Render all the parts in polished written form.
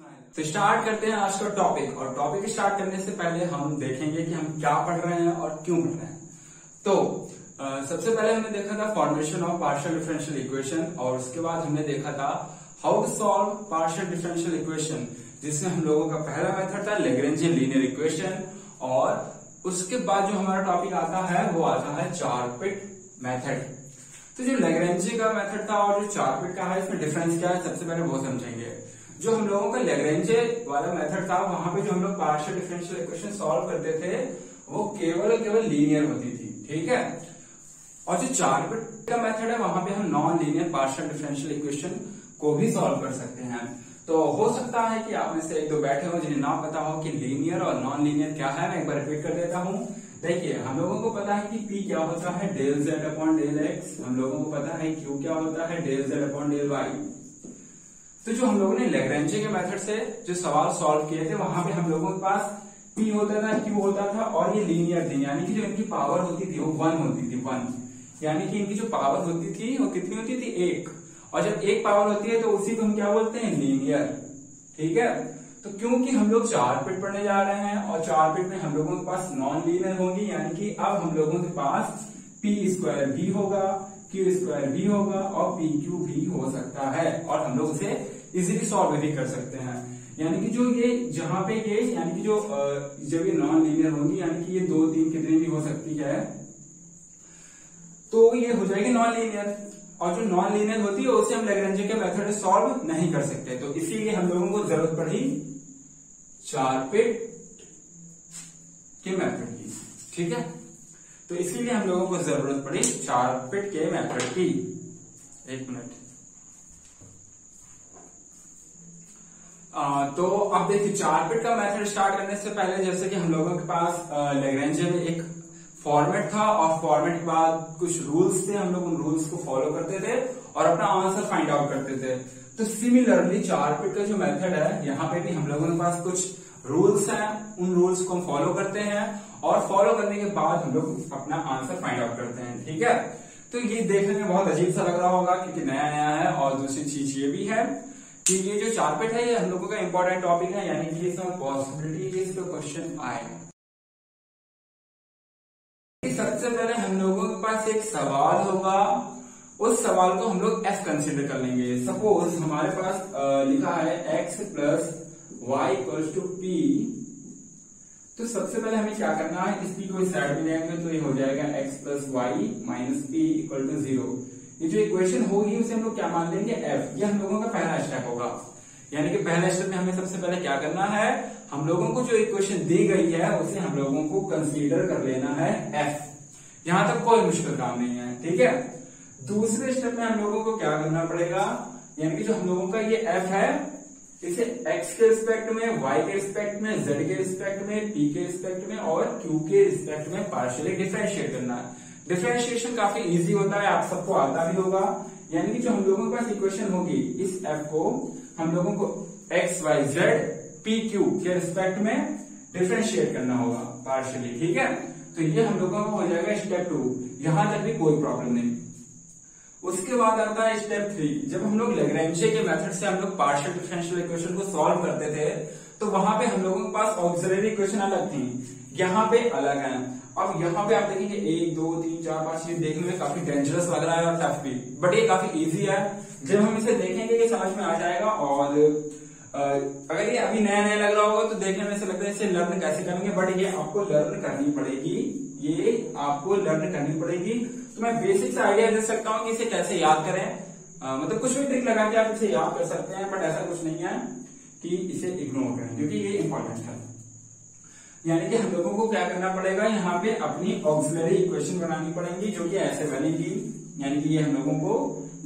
तो स्टार्ट करते हैं आज का टॉपिक। और टॉपिक स्टार्ट करने से पहले हम देखेंगे कि हम क्या पढ़ रहे हैं और क्यों पढ़ रहे हैं। तो सबसे पहले हमने देखा था formation of partial differential equation, और उसके बाद हमने देखा था how to solve partial differential equation, जिसमें हम लोगों का पहला मेथड था लैग्रेंजियन लीनियर इक्वेशन। और उसके बाद जो हमारा टॉपिक आता है वो आता है चार-पिट मेथड। तो जो लैग्रेंजी का मेथड था और जो चार-पिट का है, इसमें डिफरेंस क्या है सबसे पहले वो समझेंगे। जो हम लोगों का लैग्रेंजे वाला मेथड था, वहां पे जो हम लोग पार्शियल डिफरेंशियल इक्वेशन सॉल्व करते थे वो केवल और केवल लीनियर होती थी, ठीक है। और जो चार-पिट का मेथड है, वहां पे हम non linear partial differential equation को भी सॉल्व कर सकते हैं। तो हो सकता है कि आप में से एक दो बैठे हो जिन्हें ना पता हो कि लीनियर और नॉन लीनियर क्या है। मैं एक बार रिपीट कर देता हूं। देखिए, हम लोगों को पता है कि P क्या होता है, del Z upon del X। हम लोगों को पता है Q क्या होता है, del Z upon del Y। तो जो हम लोगों ने लैग्रेंजे के मेथड से जो सवाल सॉल्व किए थे, वहां पे हम लोगों के पास P होता था, Q होता था, और ये लीनियर थी, यानी कि जो इनकी पावर होती थी वो 1 होती थी, 1। यानी कि इनकी जो पावर होती थी वो कितनी होती थी, 1। और जब एक पावर होती है तो उसी को हम क्या बोलते हैं, लीनियर, ठीक है। तो क्योंकि हम लोग चार-पिट पढ़ने जा रहे हैं और चार-पिट में हम लोगों के पास नॉन लीनियर होंगी, यानी कि अब हम लोगों के पास P² भी होगा, Q² भी होगा और PQ भी हो सकता है, और हम लोग उसे इजीली सॉल्व भी कर सकते हैं। यानी कि जो ये जहां पे ये यानी कि जो जब ये नॉन लीनियर होगी, यानी कि ये 2, 3 कितनी भी हो सकती है, तो ये हो जाएगी नॉन लीनियर। और जो नॉन लीनियर होती है उसे हम लैग्रेंजे के मेथड से सॉल्व नहीं कर सकते। तो इसीलिए हम लोगों को जरूरत पड़ी चार-पिट के मेथड की, ठीक है। तो इसीलिए हम लोगों को जरूरत पड़ी चार-पिट के मेथड की। एक मिनट। तो अब देखिए, चार-पिट का मेथड स्टार्ट करने से पहले जैसे कि हम लोगों के पास लैग्रेंजे में एक फॉर्मेट था, और फॉर्मेट के बाद कुछ रूल्स थे, हम लोग उन रूल्स को फॉलो करते थे और अपना आंसर फाइंड आउट करते थे। तो सिमिलरली चार-पिट का जो मेथड है, यहाँ पे भी हम लोगों के पास कुछ रूल्स हैं, उन रूल्स को हम फॉलो करते हैं, और फॉलो करने के बाद हम लोग अपना आंसर फाइंड आउट करते हैं, ठीक है। तो ये देखने में बहुत अजीब सा लग रहा होगा क्योंकि नया नया है, और दूसरी चीज ये भी है कि ये जो चार-पिट है ये हम लोगों का इंपॉर्टेंट टॉपिक है, यानी कि इसमें पॉसिबिलिटी इसका क्वेश्चन आए। सबसे पहले हम लोगों के पास एक सवाल होगा, उस सवाल को हम लोग F कंसिडर कर लेंगे। सपोज हमारे पास लिखा है x plus y equals to P। तो सबसे पहले हमें क्या करना है, इस P को इस साइड में लेंगे तो ये हो जाएगा x plus y minus P equal to 0। ये जो इक्वेशन होगी उसे हम लोग क्या मान लेंगे, F। ये हम लोगों का पहला स्टेप होगा। यानी कि पहले स्टेप में हमें सबसे पहले क्या करना है, हम लोगों को जो इक्वेशन दी गई है उसे हम लोगों को कंसीडर कर लेना है F। यहां तक कोई मुश्किल काम नहीं है, ठीक है। दूसरे स्टेप में हम लोगों को क्या करना पड़ेगा, यानी कि जो हम लोगों का ये F है, इसे x के रिस्पेक्ट में, y के रिस्पेक्ट में, z के रिस्पेक्ट में, p के रिस्पेक्ट में और q के रिस्पेक्ट में पार्शियली डिफरेंशिएट करना है। डिफरेंशिएशन काफी इजी होता है, आप सबको आता भी होगा। यानी कि जो हम लोगों के पास इक्वेशन होगी, इस F को हम लोगों को x, y, z, p, q के रिस्पेक्ट में डिफरेंशिएट करना होगा पार्शियली, ठीक है। तो ये हम लोगों का हो जाएगा स्टेप 2। यहां तक भी कोई प्रॉब्लम नहीं। उसके बाद आता है स्टेप 3। जब हम लोग लैग्रेंजे के मेथड से हम लोग पार्शियल डिफरेंशियल इक्वेशन को सॉल्व करते थे, तो वहां पे हम लोगों के पास ऑक्सिलरी इक्वेशन अलग थी, यहाँ पे अलग है। अब यहाँ पे आप देखेंगे 1, 2, 3, 4, 5, ये देखने में काफी डेंजरस लग रहा है और टफ भी, बट ये काफी इजी है। जब हम इसे देखेंगे ये समझ में आ जाएगा। और अगर ये अभी नया नया लग रहा होगा तो देखने में ऐसे लगता है इसे लर्न कैसे करेंगे, बट ये आपको लर्न करनी पड़ेगी, ये आपको लर्न करनी पड़ेगी। तो मैं बेसिक सा आइडिया दे सकता हूँ कि इसे कैसे याद करें, मतलब कुछ भी ट्रिक लगा के आप इसे याद कर सकते हैं, बट ऐसा कुछ नहीं है कि इसे इग्नोर करें, क्योंकि ये इंपॉर्टेंट है। यानी कि हम लोगों को क्या करना पड़ेगा, यहाँ पे अपनी ऑक्सिलरी इक्वेशन बनानी पड़ेगी, जो कि ऐसे बनेगी। यानी कि ये हम लोगों को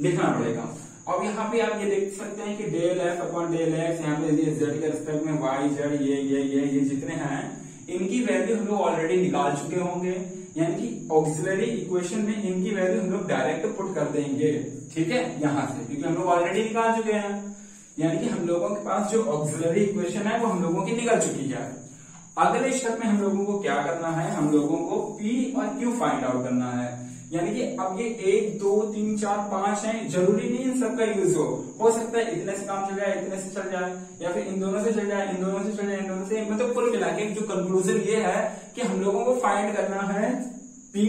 लिखना पड़ेगा। अब यहाँ पे आप ये देख सकते हैं कि del F upon del X, यहाँ पे z के रिस्पेक्ट में y, z, ये जितने हैं, इनकी वैल्यू हम लोग ऑलरेडी निकाल चुके होंगे। यानी कि ऑक्सिलरी इक्वेशन में इनकी वैल्यू हम लोग डायरेक्ट पुट कर देंगे, ठीक है, यहां से, क्योंकि हम लोग ऑलरेडी निकाल चुके हैं। यानी कि हम लोगों के पास जो ऑक्सिलरी इक्वेशन है वो हम लोगों की निकल चुकी है। अगले स्टेप में हम लोगों को क्या करना है, हम लोगों को P और Q फाइंड आउट करना है। यानी कि अब ये 1 2 3 4 5 है, जरूरी नहीं इन सबका यूज हो सकता है इतने से काम चल जाए, इतने से चल जाए, या फिर इन दोनों से चल जाए, इन दोनों से चल जाए, इन दोनों से, मतलब कुल मिला के जो कंक्लूजन ये है कि हम लोगों को फाइंड करना है P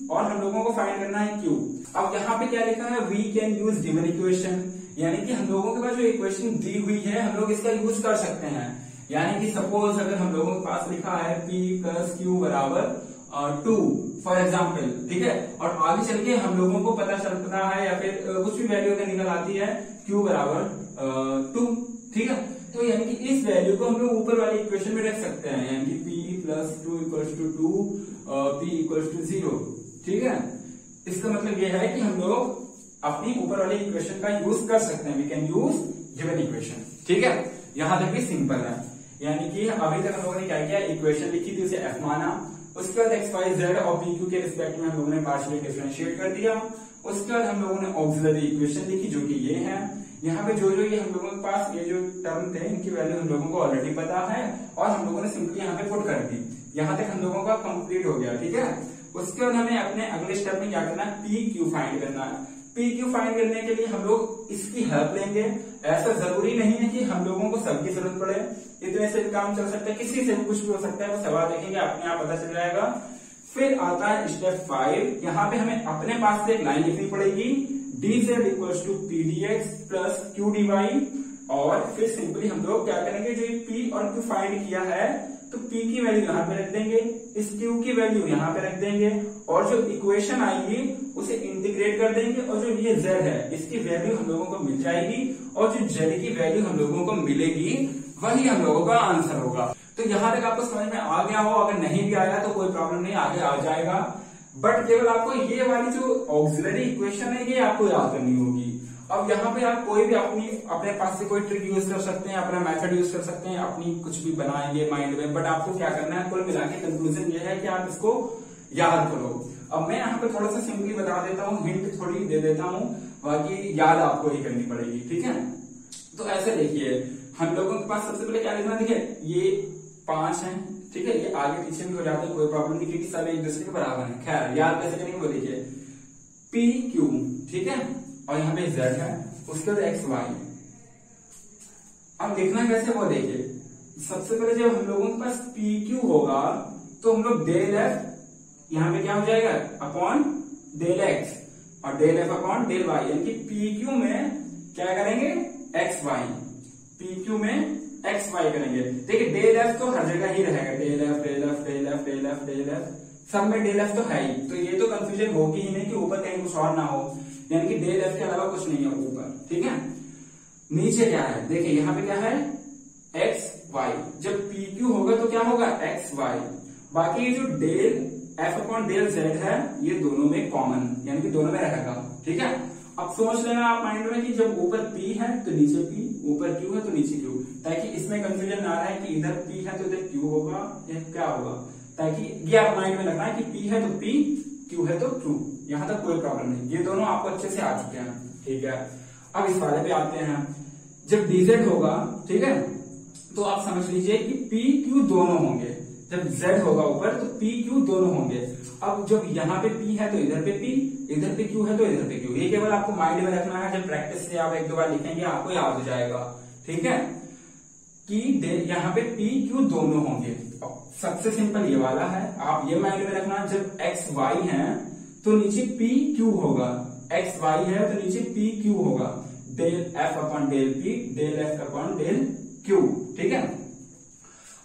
और हम लोगों को फाइंड करना है Q। अब यहाँ पे क्या लिखा है, we can use given equation, यानी कि हम लोगों के पास जो इक्वेशन दी हुई है हम लोग इसका यूज कर सकते हैं। यानी कि सपोज अगर हम लोगों के पास लिखा है P प्लस Q बराबर 2 फॉर एग्जाम्पल, ठीक है, और आगे चल के हम लोगों को पता चलता है या फिर कुछ भी वैल्यू अगर निकल आती है Q बराबर 2, ठीक है, तो यानी कि इस वैल्यू को हम लोग ऊपर वाली इक्वेशन में रख सकते हैं, यानी कि P plus 2 equals to 2, P equals to 0, ठीक है। इसका मतलब यह है कि हम लोग अपनी ऊपर वाली इक्वेशन का यूज कर सकते हैं, we can use given equation, ठीक है। यहां तक भी सिंपल है, यानी कि अभी तक हम लोगों ने क्या किया, इक्वेशन लिखी थी, उसे f माना, उसके बाद एक्स वाई जेड और पी क्यू के रिस्पेक्ट में हम लोगों ने पार्शियली डिफरेंशिएट कर दिया, उसके बाद हम लोगों ने ऑक्सिलरी इक्वेशन लिखी जो कि ये है। यहाँ पे जो ये हम लोगों के पास ये जो टर्म थे इनकी वैल्यू हम लोगों को ऑलरेडी पता है और हम लोगों ने सिंपली यहाँ पे पुट कर दी। यहाँ तक हम लोगों का कंप्लीट हो गया, ठीक है। उसके बाद हमें अपने अगले स्टेप में क्या करना है, पी क्यू फाइंड करना है। पी क्यू फाइंड करने के लिए हम लोग इसकी हेल्प लेंगे। ऐसा जरूरी नहीं है कि हम लोगों को सबकी जरूरत पड़े, इतने से भी काम चल सकता है, किसी से भी कुछ भी हो सकता है, वो सवाल देखेंगे अपने आप पता चल जाएगा। फिर आता है स्टेप 5, यहाँ पे हमें अपने पास से एक लाइन लिखनी पड़ेगी, dz equals to pdx plus qdy, और फिर सिंपली हम लोग क्या करेंगे, जो p और q फाइंड किया है तो p की वैल्यू यहाँ पे रख देंगे, इस q की वैल्यू यहाँ पे रख देंगे, और जो इक्वेशन आएगी उसे इंटीग्रेट कर देंगे, और जो ये z है इसकी वैल्यू हम लोगों को मिल जाएगी, और जो z की वैल्यू हम लोगों को मिलेगी वही हम लोगों का आंसर होगा। तो यहाँ तक आपको समझ में आ गया हो, अगर नहीं भी आया तो कोई प्रॉब्लम नहीं, आगे आ जाएगा, बट केवल आपको ये वाली जो ऑक्सिलरी इक्वेशन है ये आपको याद करनी होगी। अब यहाँ पे आप कोई भी अपने पास से कोई ट्रिक यूज कर सकते हैं, अपना मेथड यूज कर सकते हैं, अपनी कुछ भी बनाएंगे माइंड में, बट आपको क्या करना है, कुल मिला के कंक्लूजन ये है कि आप इसको याद करो। अब मैं यहाँ पे थोड़ा सा सिंपली बता देता हूँ, हिंट थोड़ी दे देता हूँ, बाकी याद आपको ही करनी पड़ेगी, ठीक है। तो ऐसे देखिए, हम लोगों के पास सबसे पहले क्या लिखना, देखिए ये 5 है, ठीक है, ये आगे पीछे भी हो जाते हैं, कोई प्रॉब्लम नहीं, क्योंकि सब एक दूसरे के बराबर है। खैर याद कैसे करेंगे वो देखिए, पी क्यू, ठीक है, और यहाँ पे z है, उसके बाद एक्स वाई। अब देखना कैसे वो देखिए, सबसे पहले जब हम लोगों के पास पी क्यू होगा तो हम लोग डेल एफ यहाँ पे क्या हो जाएगा अपॉन डेल एक्स, और del F upon del y, यानी कि पी क्यू में क्या करेंगे एक्स वाई, पी क्यू में एक्स वाई करेंगे। देखिए डेल एफ तो हर जगह ही रहेगा, del f del f del f del f del f, सब में डेल एफ तो है ही, तो ये तो कंफ्यूजन होगी ही नहीं कि ऊपर कहीं कुछ और ना हो, यानी कि डेल एफ के अलावा कुछ नहीं है ऊपर, ठीक है। नीचे क्या है, देखिए यहाँ पे क्या है एक्स वाई, जब पी क्यू होगा तो क्या होगा एक्स वाई, बाकी ये जो del F upon del z है ये दोनों में कॉमन, यानी कि दोनों में रहेगा, ठीक है। अब सोच लेना आप माइंड में कि जब ऊपर P है तो नीचे P, ऊपर Q है तो नीचे Q, ताकि इसमें कंफ्यूजन ना रहे कि इधर P है तो इधर Q होगा या क्या होगा, ताकि ये आप माइंड में रखना है कि P है तो P, Q है तो Q, यहां तक कोई प्रॉब्लम नहीं, ये दोनों आपको अच्छे से आ चुके हैं, ठीक है। अब इस वाले पे आते हैं, जब dz होगा, ठीक है, तो आप समझ लीजिए कि P Q दोनों होंगे, जब z होगा ऊपर तो P Q दोनों होंगे। अब जब यहाँ पे P है तो इधर पे P, इधर पे Q है तो इधर पे Q, ये केवल आपको माइंड में रखना है, जब प्रैक्टिस से आप एक दो बार लिखेंगे आपको याद हो जाएगा, ठीक है, कि यहाँ पे P Q दोनों होंगे। सबसे सिंपल ये वाला है, आप ये माइंड में रखना, जब x y है तो नीचे P Q होगा, x y है तो नीचे P Q होगा, del f upon del P, del f upon del Q, ठीक है।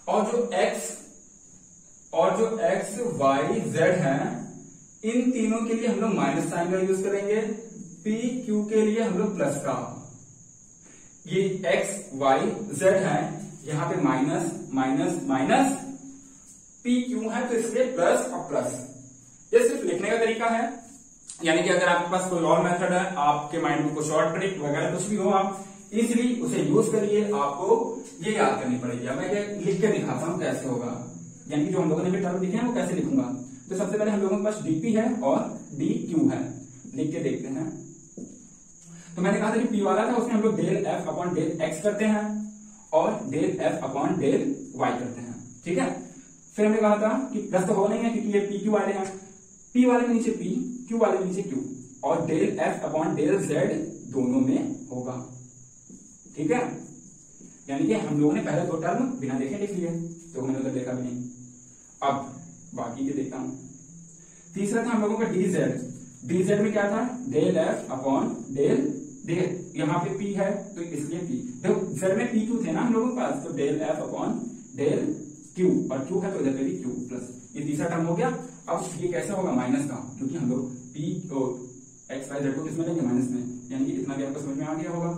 और जो x y z है इन तीनों के लिए हम लोग माइनस साइन का यूज करेंगे, P Q के लिए हम लोग प्लस का, ये x y z है यहाँ पे minus minus minus, P Q है तो इसलिए प्लस और प्लस, ये सिर्फ लिखने का तरीका है, यानी कि अगर आपके पास कोई और मेथड है, आपके माइंड में कुछ और ट्रिक वगैरह कुछ भी हो, आप इजीली उसे यूज करिए, आपको ये याद करनी पड़ेगी। अब मैं लिख के दिखाता हूँ कैसे होगा, यानी कि जो हम लोगों ने टर्म लिखे हैं वो कैसे लिखूंगा। तो सबसे पहले हम लोगों के पास dp है और dq है, लिख के देखते हैं। तो मैंने कहा था कि p वाला था उसमें हम लोग del f upon del x करते हैं और del f upon del y करते हैं, ठीक है। फिर हमने कहा था कि प्लस तो हो नहीं है क्योंकि ये pq वाले हैं, P वाले के नीचे P, Q वाले के नीचे Q, और del F upon del Z दोनों में होगा। ठीक है, यानी कि हम लोगों ने पहले दो टर्म बिना देखे लिख लिए, तो मैंने उधर देखा भी नहीं। अब बाकी के देखता हूं। तीसरा था हम लोगों का dz में क्या था, डेल F अपॉन डेल यहाँ पे P है तो इसलिए P, देखो z में P Q थे ना हम लोगों के पास, तो del F upon del Q, और Q है तो इधर पे भी Q प्लस, ये तीसरा टर्म हो गया। अब ये कैसे होगा, माइनस का, क्योंकि हम लोग P और x y z को किसमें लेंगे, माइनस में, यानी कि इतना भी आपको समझ में आ गया होगा।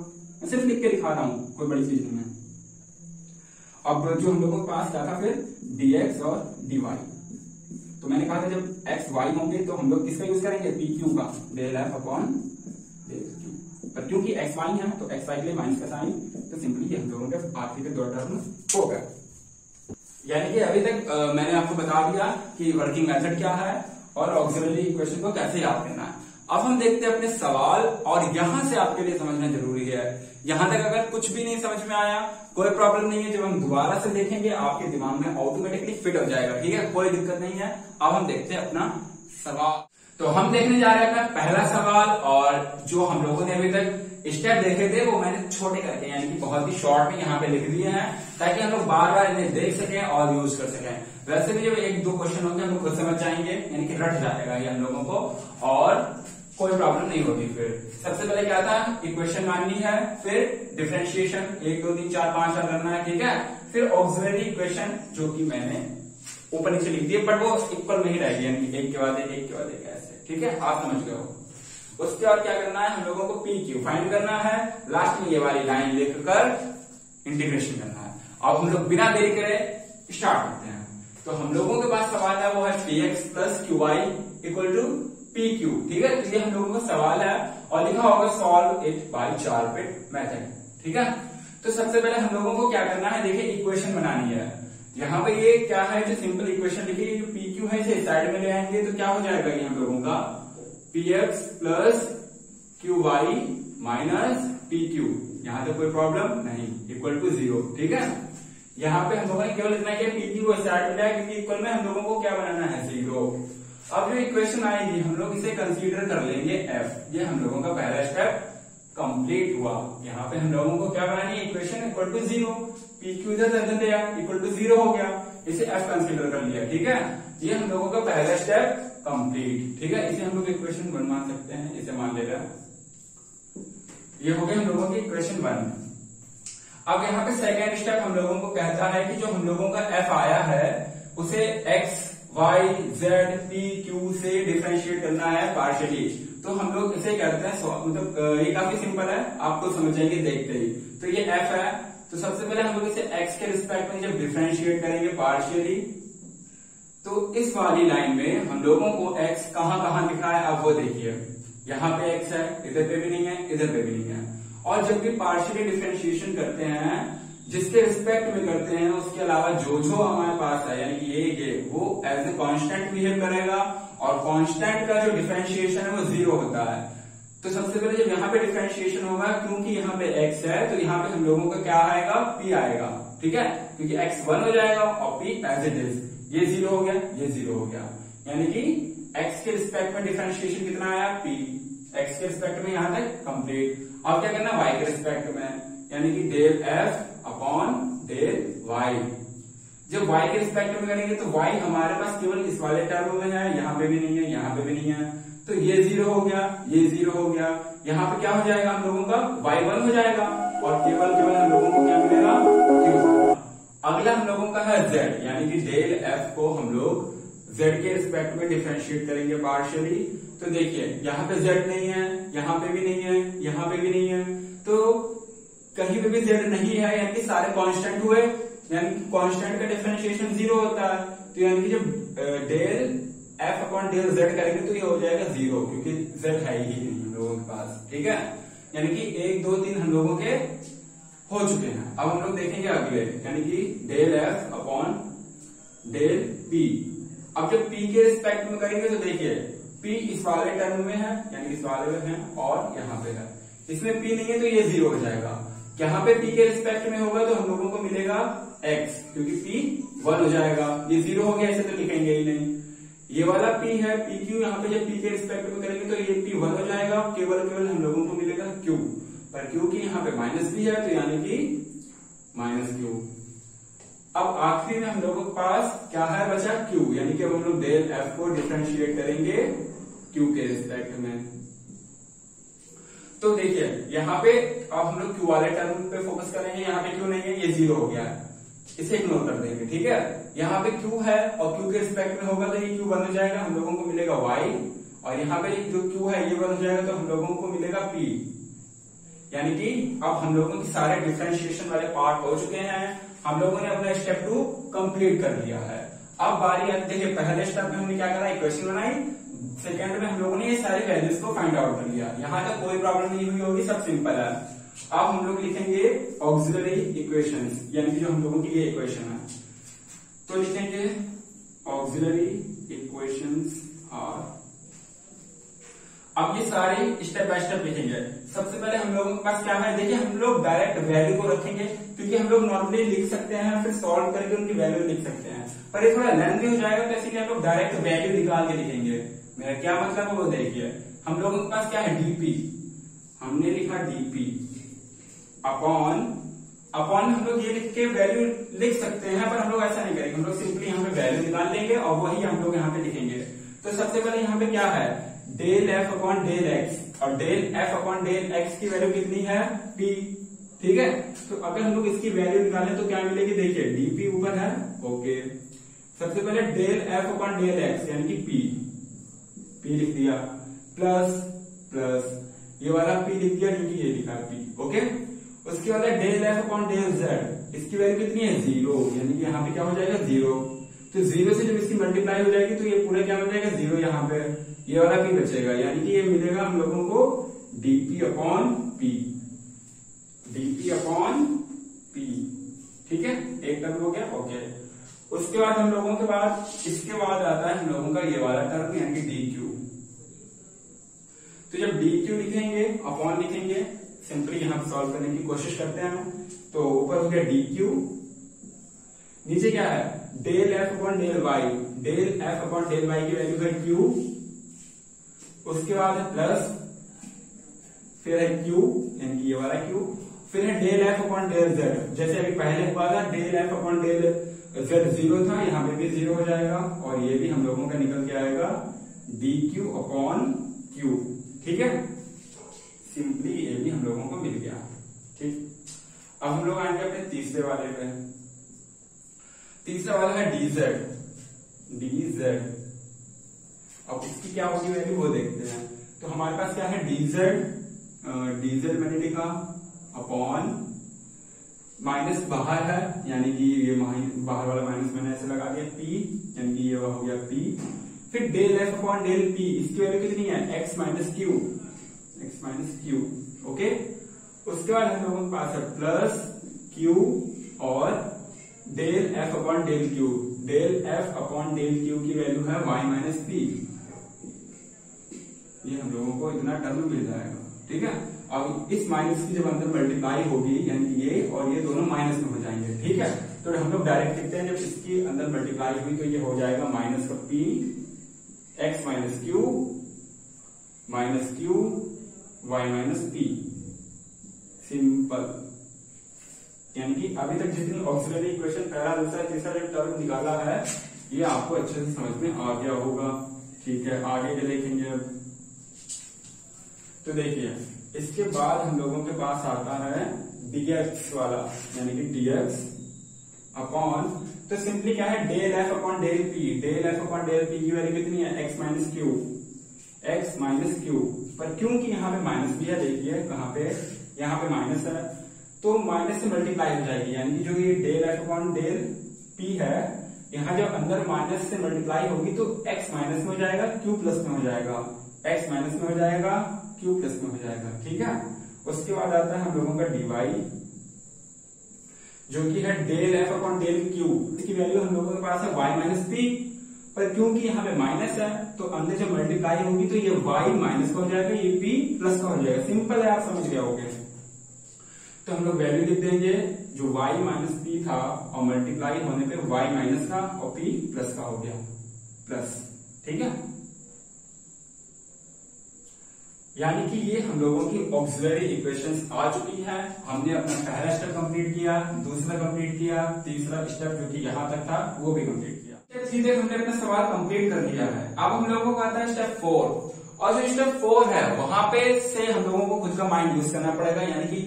मैं सिर्फ लिख के दिखा रहा हूँ, कोई बड़ी चीज नहीं है। अब जो हम लोगों के पास क्या था फिर, dx और dy, तो मैंने कहा था जब x y होंगे तो हम लोग किसका यूज करेंगे, पी क्यू का, del F upon del Q, पर क्योंकि x y है तो x y के लिए माइनस का साइन, तो सिंपली हम लोगों के आखिरी के दो टर्म हो गए। यानी कि अभी तक मैंने आपको बता दिया कि वर्किंग मेथड क्या है और ऑक्सिलरी इक्वेशन को कैसे याद करना है। अब हम देखते हैं अपने सवाल, और यहां से आपके लिए समझना जरूरी है। यहां तक अगर कुछ भी नहीं समझ में आया कोई प्रॉब्लम नहीं है, जब हम दोबारा से देखेंगे आपके दिमाग में ऑटोमेटिकली फिट हो जाएगा। ठीक है, कोई दिक्कत नहीं है। अब हम देखते हैं अपना सवाल। तो हम देखने जा रहे हैं अपना पहला सवाल, और जो हम लोगों ने अभी तक स्टेप देखे थे वो मैंने छोटे करके, यानी कि बहुत ही शॉर्ट में यहाँ पे लिख दिए हैं, ताकि हम लोग बार बार इन्हें देख सकें और यूज कर सकें। वैसे भी जब एक दो क्वेश्चन होंगे हम लोग खुद समझ जाएंगे, यानी कि रट जाएगा ये हम लोगों को, और कोई प्रॉब्लम नहीं होगी। फिर सबसे पहले क्या था, इक्वेशन माननी है, फिर डिफरेंशिएशन 1 2 3 4 5 करना है। ठीक है, फिर ऑक्सिलरी इक्वेशन जो कि मैंने ऊपर नीचे लिख दिए, बट वो इक्वल नहीं रहेगी, यानी एक के बाद एक के बाद एक ऐसे। ठीक है, आप समझ गए हो। उसके बाद क्या करना है, हम लोगों को पी क्यू फाइंड करना है, लास्ट में ये वाली लाइन लिखकर इंटीग्रेशन करना है। अब हम लोग बिना देरी करे स्टार्ट करते हैं। तो हम लोगों के पास सवाल है वो है px plus q y equal to p q. ठीक है, तो ये हम लोगों का सवाल है, और लिखा होगा solve it by 4 bit method. ठीक है, तो सबसे पहले हम लोगों को क्या करना है, देखिए इक्वेशन बनानी है। यहाँ पे ये क्या है, जो सिंपल इक्वेशन लिखी, जो पी क्यू है इसे साइड में ले आएंगे तो क्या हो जाएगा, ये हम लोगों का px plus q y minus p q, यहाँ तो कोई प्रॉब्लम नहीं, इक्वल टू 0। ठीक है, यहाँ पे हम लोगों ने केवल इतना किया, पी क्यू को साइड में लाया, क्योंकि इक्वल में हम लोगों को क्या बनाना है, 0। अब जो इक्वेशन आएगी हम लोग इसे कंसीडर कर लेंगे f। ये हम लोगों का पहला स्टेप कंप्लीट हुआ। यहाँ पे हम लोगों को क्या बनानी है, equation equal to 0, p q इधर दिया, इक्वल टू 0 हो गया, इसे f कंसीडर कर लिया। ठीक है, ये हम लोगों का पहला स्टेप कंप्लीट। ठीक है, इसे हम लोग इक्वेशन 1 मान सकते हैं, इसे मान लेगा, ये हो गया हम लोगों की इक्वेशन 1। अब यहाँ पे सेकेंड स्टेप हम लोगों को कहता है कि जो हम लोगों का f आया है उसे x y z p q से डिफरेंशिएट करना है पार्शियली। तो हम लोग इसे करते हैं, मतलब ये काफी सिंपल है, आपको समझ जाएंगे देखते ही। तो ये f है, तो सबसे पहले हम लोग इसे x के रिस्पेक्ट में जब डिफरेंशिएट करेंगे पार्शियली, तो इस वाली लाइन में हम लोगों को x कहां कहां दिख रहा है, अब वो देखिए, यहाँ पे x है, इधर पे भी नहीं है, इधर पे भी नहीं है। और जब भी पार्शियली डिफरेंशिएशन करते हैं, जिसके रिस्पेक्ट में करते हैं, उसके अलावा जो जो हमारे पास है, यानी कि ये वो एज ए कांस्टेंट बिहेव करेगा, और कांस्टेंट का जो डिफरेंशिएशन है वो 0 होता है। तो सबसे पहले जब यहाँ पे डिफरेंशिएशन होगा, क्योंकि यहाँ पे x है, तो यहाँ पे हम लोगों का क्या आएगा, p आएगा। ठीक है, क्योंकि x 1 हो जाएगा और p एज इट इज, ये 0 हो गया, ये 0 हो गया, यानी कि x के रिस्पेक्ट में डिफरेंशिएशन कितना आया, p, x के रिस्पेक्ट में यहाँ तक कंप्लीट। अब क्या करना, y के रिस्पेक्ट में, यानी कि del f upon del y। जब y के रिस्पेक्ट में करेंगे तो y हमारे पास केवल इस वाले टर्म में है, यहाँ पे भी नहीं है, यहाँ पे भी नहीं है, तो ये 0 हो गया, ये 0 हो गया। यहाँ पे क्या हो जाएगा हम लोगों का, y1 हो जाएगा, और केवल हम लोगों को क्या मिलेगा, q। अगला हम लोगों का है z, यानी कि डेल f को हम लोग z के रिस्पेक्ट में डिफरेंशिएट करेंगे पार्शियली। तो देखिए यहाँ पे z नहीं है, यहाँ पे भी नहीं है, यहाँ पे भी नहीं है, तो कहीं पे भी z नहीं है, यानी कि सारे कांस्टेंट हुए, यानी कि कांस्टेंट का डिफरेंशिएशन 0 होता है। तो यानी कि जब del f upon del z करेंगे तो ये हो जाएगा 0, क्योंकि z है ही नहीं हम लोगों के पास। ठीक है, यानी कि 1 2 3 हम लोगों के हो चुके हैं। अब हम लोग देखेंगे अगले, यानी कि del f upon del p। अब जब p के रिस्पेक्ट में करेंगे तो देखिए p इस वाले टर्म में है, यानी कि इस वाले में है, और यहाँ पे है, इसमें p नहीं है तो ये 0 हो जाएगा। यहाँ पे p के रिस्पेक्ट में होगा तो हम लोगों को मिलेगा x, क्योंकि p 1 हो जाएगा, ये 0 हो गया, इसे तो लिखेंगे ही नहीं। ये वाला P है PQ, यहाँ पे जब P के रिस्पेक्ट में करेंगे तो ये P1 हो जाएगा, केवल केवल हम लोगों को मिलेगा Q, पर Q की यहाँ पे माइनस भी है तो यानी कि माइनस Q। अब आखिरी में हम लोगों के पास क्या है बचा Q, यानी कि अब हम लोग डेल F को डिफरेंशिएट करेंगे Q के रिस्पेक्ट में। तो देखिए यहाँ पे अब हम लोग Q वाले टर्म पे फोकस करेंगे, यहाँ पे Q नहीं है, ये 0 हो गया है, इसे इग्नोर कर देंगे, ठीक है। यहाँ पे Q है और Q के रिस्पेक्ट में होगा तो ये Q बन जाएगा, हम लोगों को मिलेगा Y, और यहाँ पे जो Q है ये बन जाएगा तो हम लोगों को मिलेगा P। यानी कि अब हम लोगों के सारे डिफरेंशिएशन वाले पार्ट हो चुके हैं, हम लोगों ने अपना स्टेप 2 कंप्लीट कर लिया है। अब बारी आती है, देखिए पहले स्टेप में हमने क्या करा, इक्वेशन बनाई, सेकेंड में हम लोगों ने ये सारी वैल्यूज को फाइंड आउट कर लिया। यहाँ तक कोई प्रॉब्लम नहीं हुई होगी, सब सिंपल है। अब हम लोग लिखेंगे ऑक्सिलरी इक्वेशंस, यानी कि जो हम लोगों की ये इक्वेशन है, तो लिखेंगे ऑक्सिलरी इक्वेशंस आर। अब ये सारे स्टेप बाय स्टेप लिखेंगे। सबसे पहले हम लोगों के पास क्या है, देखिए हम लोग डायरेक्ट वैल्यू को रखेंगे, क्योंकि हम लोग नॉर्मली लिख सकते हैं फिर सॉल्व करके उनकी वैल्यू लिख सकते हैं, पर ये थोड़ा लेंथी हो जाएगा, तो इसलिए हम लोग डायरेक्ट वैल्यू निकाल के लिखेंगे। मेरा क्या मतलब है वो देखिए, हम लोगों के पास क्या है डीपी, हमने लिखा डीपी अपॉन में हम लोग ये लिख के वैल्यू लिख सकते हैं, पर हम लोग ऐसा नहीं करेंगे, हम लोग सिंपली यहाँ पे वैल्यू निकाल लेंगे और वही हम लोग यहाँ पे लिखेंगे। तो सबसे पहले यहाँ पे क्या है, del F upon del x, और del F upon del x की वैल्यू कितनी है P, ठीक है। तो अगर हम लोग इसकी वैल्यू निकालें तो क्या मिलेगी, देखिए डीपी ऊपर है, ओके। सबसे पहले del F upon del x यानी कि P लिख दिया, प्लस ये वाला P लिख दिया क्योंकि ये लिखा P, ओके। उसके बाद del F upon del z, इसकी वैल्यू कितनी है 0, यानी कि यहाँ पे क्या हो जाएगा 0। तो 0 से जब इसकी मल्टीप्लाई हो जाएगी तो ये पूरा क्या हो जाएगा 0, यहाँ पे ये वाला P बचेगा, यानी कि ये मिलेगा हम लोगों को dp upon P, dp upon P, ठीक है। एक टर्म हो गया, ओके। उसके बाद हम लोगों के बाद इसके बाद आता है हम लोगों का ये वाला टर्म यानी कि dq। तो जब dq लिखेंगे अपॉन लिखेंगे, सिंपली यहां पर सॉल्व करने की कोशिश करते हैं। तो ऊपर हो गया dq, नीचे क्या है del F upon del y, del F upon del y की वैल्यू है q, उसके बाद है प्लस, फिर है q यानी कि ये वाला q, फिर है del F upon del z, जैसे अभी पहले हुआ था del F upon del z 0 था, यहाँ पे भी 0 हो जाएगा, और ये भी हम लोगों का निकल के आएगा dq अपॉन q, ठीक है। सिंपली ये भी हम लोगों को मिल गया, ठीक। अब हम लोग आएंगे अपने तीसरे वाले पे। तीसरा वाला है dz। अब इसकी क्या होगी वैल्यू वो देखते हैं। तो हमारे पास क्या है dz मैंने लिखा अपॉन, माइनस बाहर है यानी कि ये बाहर वाला माइनस मैंने ऐसे लगा दिया P, यानी कि ये हो गया P, फिर del F upon del P, इसकी वैल्यू कितनी है x माइनस क्यू, ओके। उसके बाद हम लोगों के पास है प्लस q और del F upon del q, del F upon del q की वैल्यू है y माइनस P, ये हम लोगों को इतना टर्म मिल जाएगा, ठीक है। अब इस माइनस की जब अंदर मल्टीप्लाई होगी यानी कि ये और ये दोनों माइनस में हो जाएंगे, ठीक है। तो हम लोग डायरेक्ट लिखते हैं, जब इसकी अंदर मल्टीप्लाई हुई तो ये हो जाएगा माइनस का P x minus Q y minus P, simple. यानी कि अभी तक जितनी ऑक्सिलरी इक्वेशन पहला दूसरा तीसरा जो टर्म निकाला है ये आपको अच्छे से समझ में आ गया होगा, ठीक है। आगे के देखेंगे अब। तो देखिए इसके बाद हम लोगों के पास आता है dx वाला, यानी कि dx अपॉन, तो सिंपली क्या है del F upon del P, del F upon del P की वैल्यू कितनी है x माइनस क्यू, पर क्योंकि यहाँ पे माइनस भी है, देखिए कहाँ पे, यहाँ पे माइनस है तो माइनस से मल्टीप्लाई हो जाएगी, यानी कि जो ये del F upon del P है, यहाँ जब अंदर माइनस से मल्टीप्लाई होगी तो x माइनस में हो जाएगा, q प्लस में हो जाएगा, x माइनस में हो जाएगा, q प्लस में हो जाएगा, ठीक है। उसके बाद आता है हम लोगों का dy, जो कि है del F upon del q, इसकी वैल्यू हम लोगों के पास है y माइनस P, पर क्योंकि यहाँ पे माइनस है तो अंदर जब मल्टीप्लाई होगी तो ये y माइनस का हो जाएगा, ये P प्लस का हो जाएगा, सिंपल है, आप समझ गए होंगे। तो हम लोग वैल्यू लिख देंगे, जो y माइनस P था और मल्टीप्लाई होने पे y माइनस का और P प्लस का हो गया, प्लस, ठीक है, यानी कि ये हम लोगों की ऑक्सिलरी इक्वेशंस आ चुकी हैं। हमने अपना पहला स्टेप कंप्लीट किया, दूसरा कंप्लीट किया, तीसरा स्टेप जो कि यहाँ तक था वो भी कंप्लीट किया। स्टेप 3 तक हमने अपना सवाल कंप्लीट कर लिया है। अब हम लोगों को आता है स्टेप 4, और जो स्टेप 4 है वहां पे से हम लोगों को खुद का माइंड यूज करना पड़ेगा, यानी कि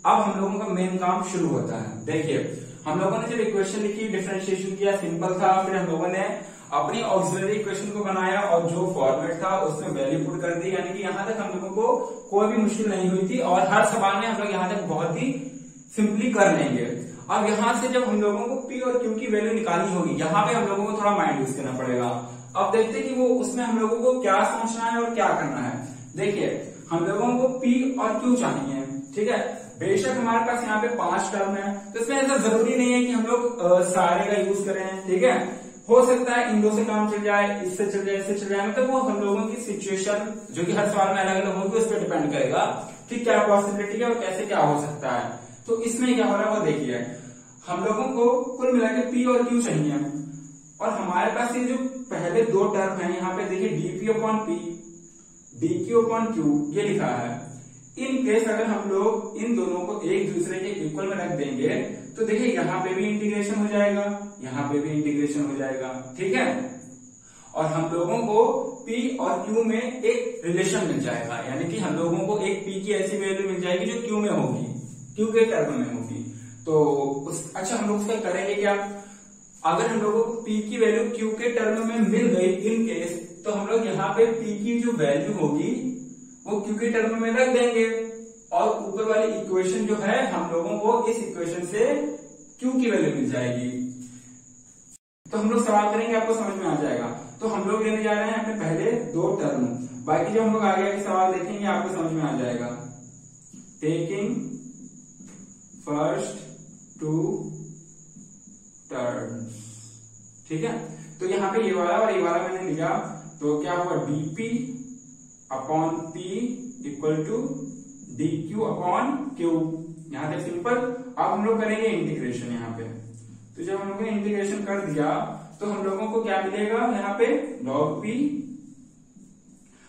अब हम लोगों का मेन काम शुरू होता है। देखिए, हम लोगों ने जब इक्वेशन लिखी, डिफरेंशिएशन किया, सिंपल था, फिर हम लोगों ने अपनी ऑक्सिलरी इक्वेशन को बनाया और जो फॉर्मेट था उसमें वैल्यू पुट कर दी, यानी कि यहाँ तक हम लोगों को कोई भी मुश्किल नहीं हुई थी और हर सवाल में हम लोग यहाँ तक बहुत ही सिंपली कर लेंगे। अब यहाँ से जब हम लोगों को पी और क्यू की वैल्यू निकालनी होगी, यहाँ पे हम लोगों को थोड़ा माइंड यूज करना पड़ेगा। अब देखते हैं कि वो उसमें हम लोगों को क्या सोचना है और क्या करना है। देखिए, हम लोगों को पी और क्यू चाहिए, ठीक है। बेशक हमारे पास यहाँ पे 5 टर्म है, तो इसमें ऐसा जरूरी नहीं है कि हम लोग सारे का यूज करें, ठीक है। हो सकता है इन दो से काम चल जाए, इससे चल जाए, इससे चल जाए, मतलब वो हम लोगों की सिचुएशन जो कि हर सवाल में अलग अलग होगी, उस पर डिपेंड करेगा कि क्या पॉसिबिलिटी है और कैसे क्या हो सकता है। तो इसमें क्या हो रहा है वो देखिए, हम लोगों को कुल मिला के पी और क्यू चाहिए, और हमारे पास ये जो पहले 2 टर्म है यहाँ पे देखिए, dp upon p, dq upon q, ये लिखा है। इन केस अगर हम लोग इन दोनों को एक दूसरे के इक्वल में रख देंगे तो देखिए यहाँ पे भी इंटीग्रेशन हो जाएगा, यहाँ पे भी इंटीग्रेशन हो जाएगा, ठीक है। और हम लोगों को P और Q में एक रिलेशन मिल जाएगा, यानी कि हम लोगों को एक P की ऐसी वैल्यू मिल जाएगी जो Q में होगी, Q के टर्म में होगी। तो अच्छा, हम लोग उसका करेंगे क्या, अगर हम लोगों को P की वैल्यू Q के टर्म में मिल गई इन केस, तो हम लोग यहाँ पे P की जो वैल्यू होगी वो Q के टर्म में रख देंगे, और ऊपर वाली इक्वेशन जो है हम लोगों को इस इक्वेशन से Q की वैल्यू मिल जाएगी। तो हम लोग सवाल करेंगे, आपको समझ में आ जाएगा। तो हम लोग लेने जा रहे हैं अपने पहले 2 टर्म, बाकी जब हम लोग आगे के सवाल देखेंगे आपको समझ में आ जाएगा। टेकिंग फर्स्ट 2 टर्म्स, ठीक है। तो यहाँ पे ये वाला और ये वाला मैंने लिया, तो क्या हुआ, dp upon p equal to d q upon q, यहां तक सिंपल। अब हम लोग करेंगे इंटीग्रेशन यहाँ पे, तो जब हम लोगों ने इंटीग्रेशन कर दिया तो हम लोगों को क्या मिलेगा, यहाँ पे log p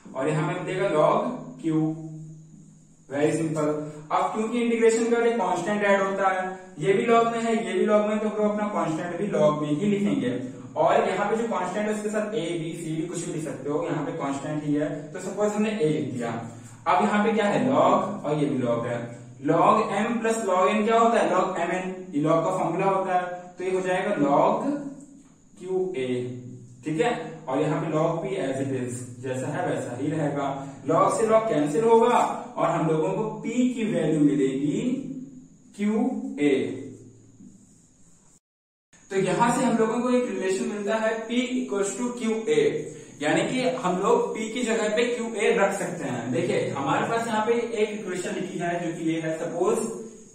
और यहाँ पे मिलेगा log q, वेरी सिंपल। अब क्योंकि इंटीग्रेशन का कांस्टेंट ऐड होता है, ये भी log में है, ये भी log में, तो हम लोग अपना कांस्टेंट भी log में ही लिखेंगे। और यहाँ पे जो कांस्टेंट है उसके साथ a b c भी कुछ भी लिख सकते हो, यहाँ पे कांस्टेंट ही है, तो सपोज हमने a लिख दिया। अब यहाँ पे क्या है, log, और ये भी log है। log m plus log n क्या होता है, log mn, ये log का फॉर्मूला होता है, तो ये हो जाएगा log qa, ठीक है। और यहाँ पे log p as it is जैसा है वैसा ही रहेगा, log से log कैंसिल होगा और हम लोगों को p की वैल्यू मिलेगी qa। तो यहां से हम लोगों को एक रिलेशन मिलता है p इक्वल्स टू QA, यानी कि हम लोग P की जगह पे QA रख सकते हैं। देखिए हमारे पास यहाँ पे एक इक्वेशन लिखी है जो कि ये है, सपोज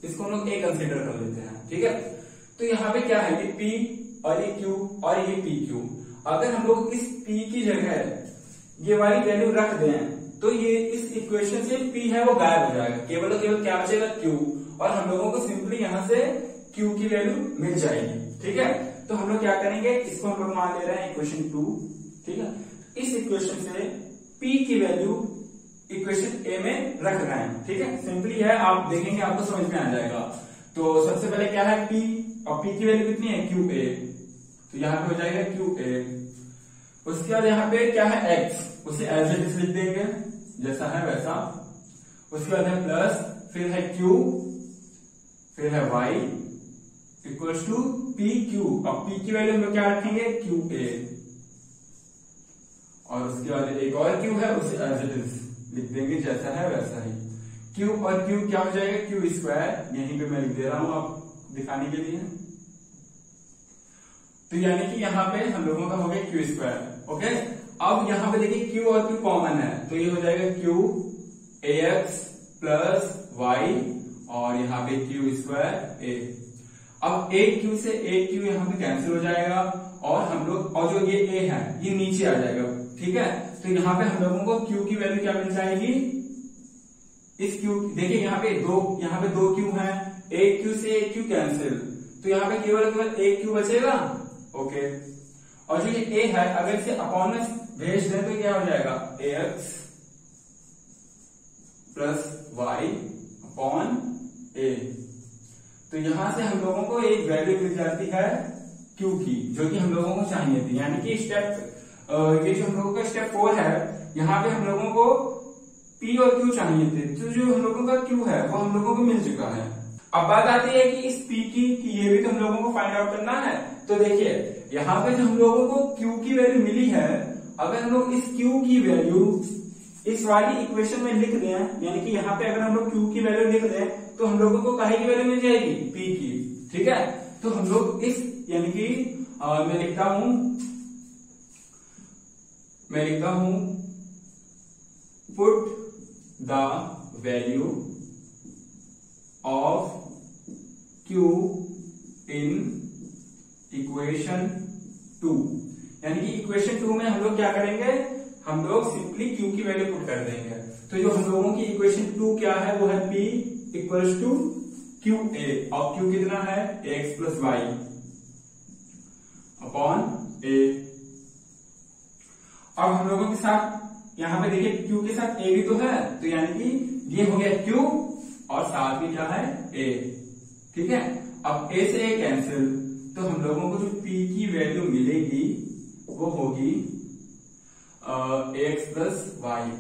इसको हम लोग A कंसिडर कर लेते हैं, ठीक है। तो यहाँ पे क्या है, ये P और ये Q और ये PQ। अगर हम लोग इस P की जगह ये वाली वैल्यू रख दें तो ये इस इक्वेशन से P है वो गायब हो जाएगा, केवल और केवल क्या बचेगा, Q, और हम लोगों को सिंपली यहाँ से Q की वैल्यू मिल जाएगी, ठीक है। तो हम लोग क्या करेंगे, इसको हम लोग मान ले रहे हैं इक्वेशन 2, ठीक है। इस इक्वेशन से P की वैल्यू इक्वेशन A में रख रहे हैं, ठीक है। सिंपली है, आप देखेंगे आपको समझ में आ जाएगा। तो सबसे पहले क्या है, P, और P की वैल्यू कितनी है, QA, तो यहाँ पे हो जाएगा QA। उसके बाद यहाँ पे क्या है, X, उसे एज इट इज लिख देंगे जैसा है वैसा। उसके बाद है प्लस, फिर है Q, फिर है Y इक्वल्स टू PQ। अब P की वैल्यू हम लोग क्या रखेंगे, QA, और उसके बाद एक और Q है, उसे एज इट इज लिख देंगे जैसा है वैसा ही। Q और Q क्या हो जाएगा, Q स्क्वायर, यहीं पे मैं लिख दे रहा हूं आप दिखाने के लिए। तो यानी कि यहाँ पे हम लोगों का हो गया Q स्क्वायर, ओके। अब यहाँ पे देखिए Q और Q कॉमन है, तो ये हो जाएगा Q AX प्लस Y, और यहाँ पे Q स्क्वायर A। अब एक Q से एक Q यहाँ पे कैंसिल हो जाएगा, और हम लोग, और जो ये A है ये नीचे आ जाएगा, ठीक है। तो यहाँ पे हम लोगों को Q की वैल्यू क्या मिल जाएगी, इस Q, देखिए यहाँ पे दो Q है, एक Q से एक Q कैंसिल, तो यहाँ पे केवल एक Q बचेगा, ओके। और जो ये a है अगर इसे अपॉन में भेज दें तो क्या हो जाएगा ax plus Y upon a। तो यहां से हम लोगों को एक वैल्यू मिल जाती है q की, जो कि हम लोगों को चाहिए थी। यानी कि ये जो हम लोगों का स्टेप 4 है, यहाँ पे हम लोगों को p और q चाहिए थे, तो जो हम लोगों का q है वो हम लोगों को मिल चुका है। अब बात आती है कि इस p की ये भी तो हम लोगों को फाइंड आउट करना है। तो देखिए यहाँ पे जो हम लोगों को q की वैल्यू मिली है, अगर हम लोग इस q की वैल्यू इस वाली इक्वेशन में लिख रहे हैं, यानी कि यहाँ पे अगर हम लोग q की वैल्यू लिख रहे हैं तो हम लोगों को काहे की वैल्यू मिल जाएगी p की। ठीक है, तो हम लोग इस यानी कि मैं लिखता हूं put the value of q in equation 2। यानी कि इक्वेशन 2 में हम लोग क्या करेंगे, हम लोग सिंपली q की वैल्यू पुट कर देंगे। तो जो हम लोगों की इक्वेशन 2 क्या है वो है p इक्वल्स टू qa, और q कितना है ax plus Y upon a। अब हम लोगों के साथ यहाँ पे देखिए q के साथ a भी तो है, तो यानी कि ये हो गया q और साथ में क्या है a। ठीक है, अब a से a कैंसिल, तो हम लोगों को जो p की वैल्यू मिलेगी वो होगी ax प्लस वाई।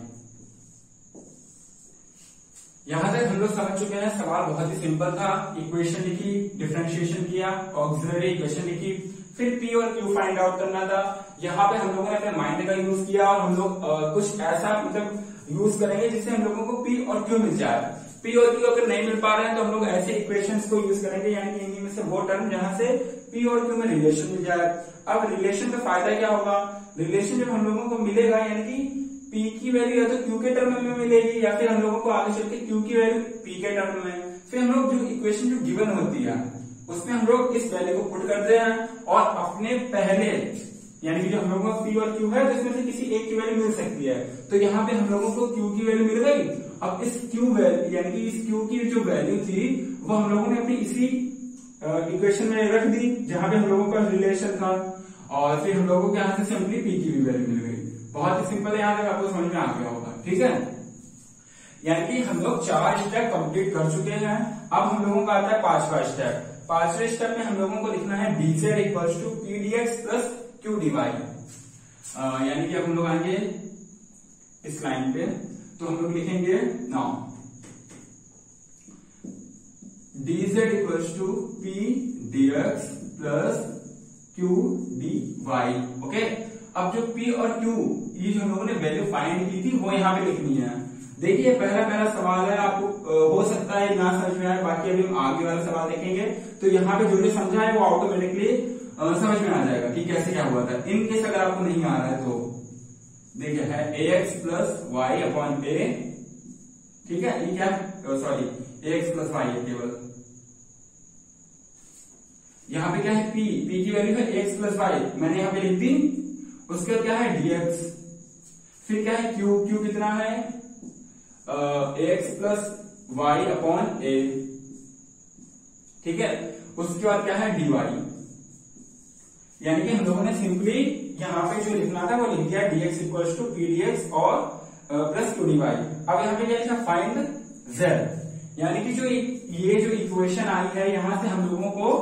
यहां तक हम लोग समझ चुके हैं, सवाल बहुत ही सिंपल था। इक्वेशन लिखी, डिफरेंशिएशन किया, ऑक्सिलरी इक्वेशन लिखी, फिर p और q फाइंड आउट करना था। यहाँ पे हम लोगों ने अपने माइंड का यूज किया और हम लोग कुछ ऐसा मतलब यूज करेंगे जिससे हम लोगों को p और q मिल जाए। p और q अगर नहीं मिल पा रहे हैं तो हम लोग ऐसे इक्वेशंस को यूज करेंगे, यानी कि इन्हीं में से वो टर्म जहां से p और q में रिलेशन मिल जाए। अब रिलेशन का फायदा क्या होगा, रिलेशन जब हम लोगों को मिलेगा यानी कि p की वैल्यू या तो q के टर्म में मिलेगी या फिर हम लोगों को आगे चल के q की वैल्यू p के टर्म में, फिर हम लोग जो इक्वेशन जो गिवन होती है उसमें हम लोग इस वैल्यू को पुट करते हैं और अपने पहले यानी कि जो हम लोगों का p और q है जिसमें से किसी एक की वैल्यू मिल सकती है, तो यहाँ पे हम लोगों को q की वैल्यू मिल गई। अब इस q वैल्यू यानी कि इस q की जो वैल्यू थी वो हम लोगों ने अपनी इसी इक्वेशन में रख दी जहां पे हम लोगों का रिलेशन था, और फिर हम लोगों को यहाँ से सिंपली p की भी वैल्यू मिल गई। बहुत ही सिंपल है, यहाँ तक आपको समझ में आ गया होगा। ठीक है, यानी कि हम लोग 4 स्टेप कंप्लीट कर चुके हैं। अब हम लोगों का आता है 5वां स्टेप। 5वें स्टेप में हम लोगों को लिखना है dz equals to p dx plus q dy। यानी कि अब हम लोग आएंगे इस लाइन पे, तो हम लोग लिखेंगे now dz equals to p dx plus q dy। Okay, अब जो p और q ये जो हम लोगों ने वैल्यू फाइंड की थी वो यहाँ पे लिखनी है। देखिए पहला सवाल है, आपको हो सकता है ना समझ में आए, बाकी अभी हम आगे वाला सवाल देखेंगे तो यहाँ पे जो जो समझा है वो ऑटोमेटिकली समझ में आ जाएगा कि कैसे क्या हुआ था। इन केस अगर आपको नहीं आ रहा है तो देखिए है ax plus Y upon a। ठीक है, ये क्या सॉरी ax प्लस वाई है केवल। यहाँ पे क्या है p की वैल्यू है ax प्लस वाई, मैंने यहाँ पे लिख दी। उसके बाद क्या है dx, फिर क्या है q कितना है ax plus Y upon a। ठीक है, उसके बाद क्या है dy, यानी कि हम लोगों ने सिंपली यहाँ पे जो लिखना था वो लिख दिया dx equals to p dx और प्लस q dy। अब यहाँ पे क्या लिखा फाइंड z, यानी कि जो ये जो इक्वेशन आई है यहाँ से हम लोगों को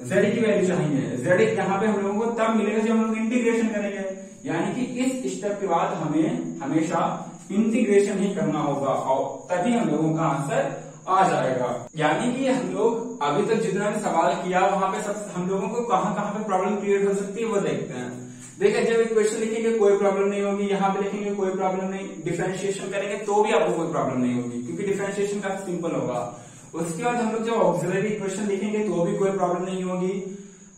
z की वैल्यू चाहिए। z यहाँ पे हम लोगों को तब मिलेगा जब हम लोग इंटीग्रेशन करेंगे, यानी कि इस स्टेप के बाद हमें हमेशा इंटीग्रेशन ही करना होगा और तभी हम लोगों का आंसर आ जाएगा। यानी कि हम लोग अभी तक जितना भी सवाल किया वहां पे सब हम लोगों को कहां कहां पे प्रॉब्लम क्रिएट हो सकती है वो देखते हैं। देखिए जब इक्वेशन लिखेंगे कोई प्रॉब्लम नहीं होगी, यहाँ पे लिखेंगे कोई प्रॉब्लम नहीं, डिफरेंशिएशन करेंगे तो भी आपको कोई प्रॉब्लम नहीं होगी क्योंकि डिफरेंशिएशन काफी सिंपल होगा। उसके बाद हम लोग जब ऑक्सिलरी इक्वेशन लिखेंगे तो भी कोई प्रॉब्लम नहीं होगी।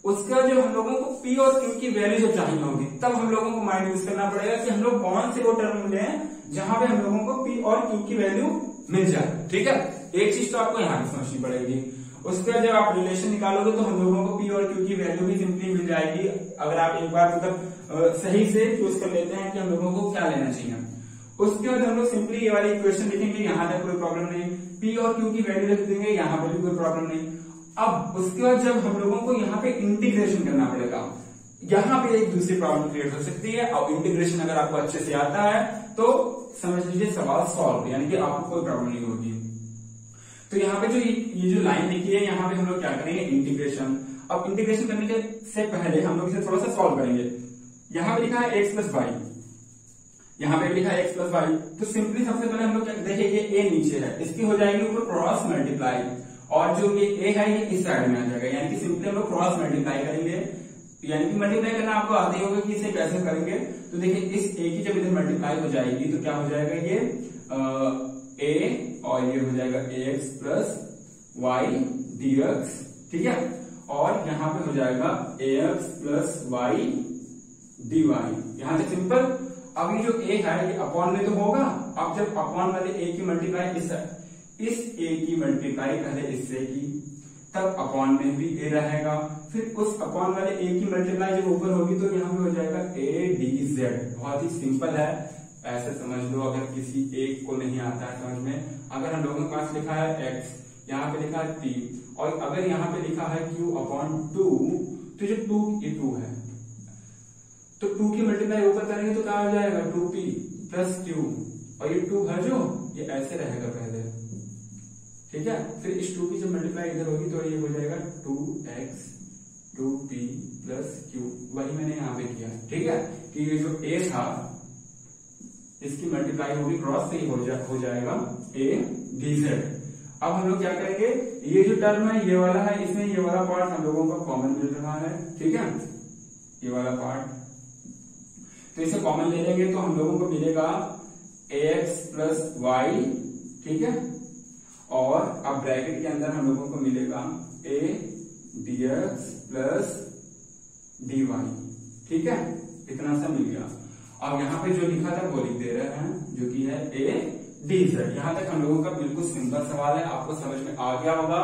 उसके बाद जब हम लोगों को p और q की वैल्यू जब चाहिए होगी तब हम लोगों को माइंड यूज करना पड़ेगा कि हम लोग कौन से वो टर्म लें जहां पे हम लोगों को p और q की वैल्यू मिल जाए। ठीक है, एक चीज तो आपको यहाँ पे समझनी पड़ेगी। उसके बाद जब आप रिलेशन निकालोगे तो हम लोगों को p और q की वैल्यू भी सिंपली मिल जाएगी, अगर आप एक बार मतलब सही से चूज कर लेते हैं कि हम लोगों को क्या लेना चाहिए। उसके बाद हम लोग सिंपली ये वाली इक्वेशन लिखेंगे, यहाँ तक कोई प्रॉब्लम नहीं, p और q की वैल्यू लिख देंगे, यहाँ पे भी कोई प्रॉब्लम नहीं। अब उसके बाद जब हम लोगों को यहाँ पे इंटीग्रेशन करना पड़ेगा, यहाँ पे एक दूसरी प्रॉब्लम क्रिएट हो सकती है। और इंटीग्रेशन अगर आपको अच्छे से आता है तो समझ लीजिए सवाल सॉल्व, यानी कि आपको कोई प्रॉब्लम नहीं होगी। तो यहाँ पे जो ये जो लाइन लिखी है, यहाँ पे हम लोग क्या करेंगे, इंटीग्रेशन। अब इंटीग्रेशन करने के से पहले हम लोग इसे थोड़ा सा सॉल्व करेंगे। यहाँ पे लिखा है एक्स प्लस वाई, यहाँ पे लिखा है एक्स प्लस वाई। तो सिंपली सबसे पहले हम लोग क्या देखिए, ये ए नीचे है, इसकी हो जाएगी ऊपर क्रॉस मल्टीप्लाई, और जो ये ए है ये इस साइड में आ जाएगा, यानी कि सिंपली हम लोग क्रॉस मल्टीप्लाई करेंगे। यानी कि मल्टीप्लाई करना आपको आते ही होगा कि इसे कैसे करेंगे। तो देखिए इस ए की जब इधर मल्टीप्लाई हो जाएगी तो क्या हो जाएगा, ये ए और ये हो जाएगा एक्स प्लस वाई dx, ठीक है। और यहाँ पे हो जाएगा ax प्लस वाई dy। यहां तक सिंपल। अब ये जो a है ये अपॉन में तो होगा। अब जब अपॉन वाले a की मल्टीप्लाई इस a की मल्टीप्लाई पहले इससे की, तब अपॉन में भी a रहेगा, फिर उस अपॉन वाले a की मल्टीप्लाई जब ऊपर होगी तो यहाँ पे हो जाएगा a dz। बहुत ही सिंपल है, ऐसे समझ लो। अगर किसी एक को नहीं आता है समझ में, अगर हम लोगों के पास लिखा है x, यहाँ पे लिखा है t, और अगर यहाँ पे लिखा है q अपॉन 2, तो जो 2 ये 2 है, तो 2 की मल्टीप्लाई ऊपर करेंगे तो क्या हो जाएगा 2p प्लस q, और ये 2 है जो ये ऐसे रहेगा पहले, ठीक है। फिर इस 2 की जब मल्टीप्लाई इधर होगी तो ये हो जाएगा 2x 2p प्लस q। वही मैंने यहाँ पे किया, ठीक है, कि ये जो a था इसकी मल्टीप्लाई होगी क्रॉस से ही हो जाएगा a dz। अब हम लोग क्या करेंगे, ये जो टर्म है ये वाला है, इसमें ये वाला पार्ट हम लोगों का कॉमन मिल रहा है, ठीक है, ये वाला पार्ट। तो इसे कॉमन ले लेंगे तो हम लोगों को मिलेगा ax प्लस वाई, ठीक है, और अब ब्रैकेट के अंदर हम लोगों को मिलेगा a dx प्लस dy, ठीक है, इतना सा मिल गया। अब यहाँ पे जो लिखा था वो लिख दे रहे हैं, जो कि है a dz। यहाँ तक हम लोगों का बिल्कुल सिंपल सवाल है, आपको समझ में आ गया होगा,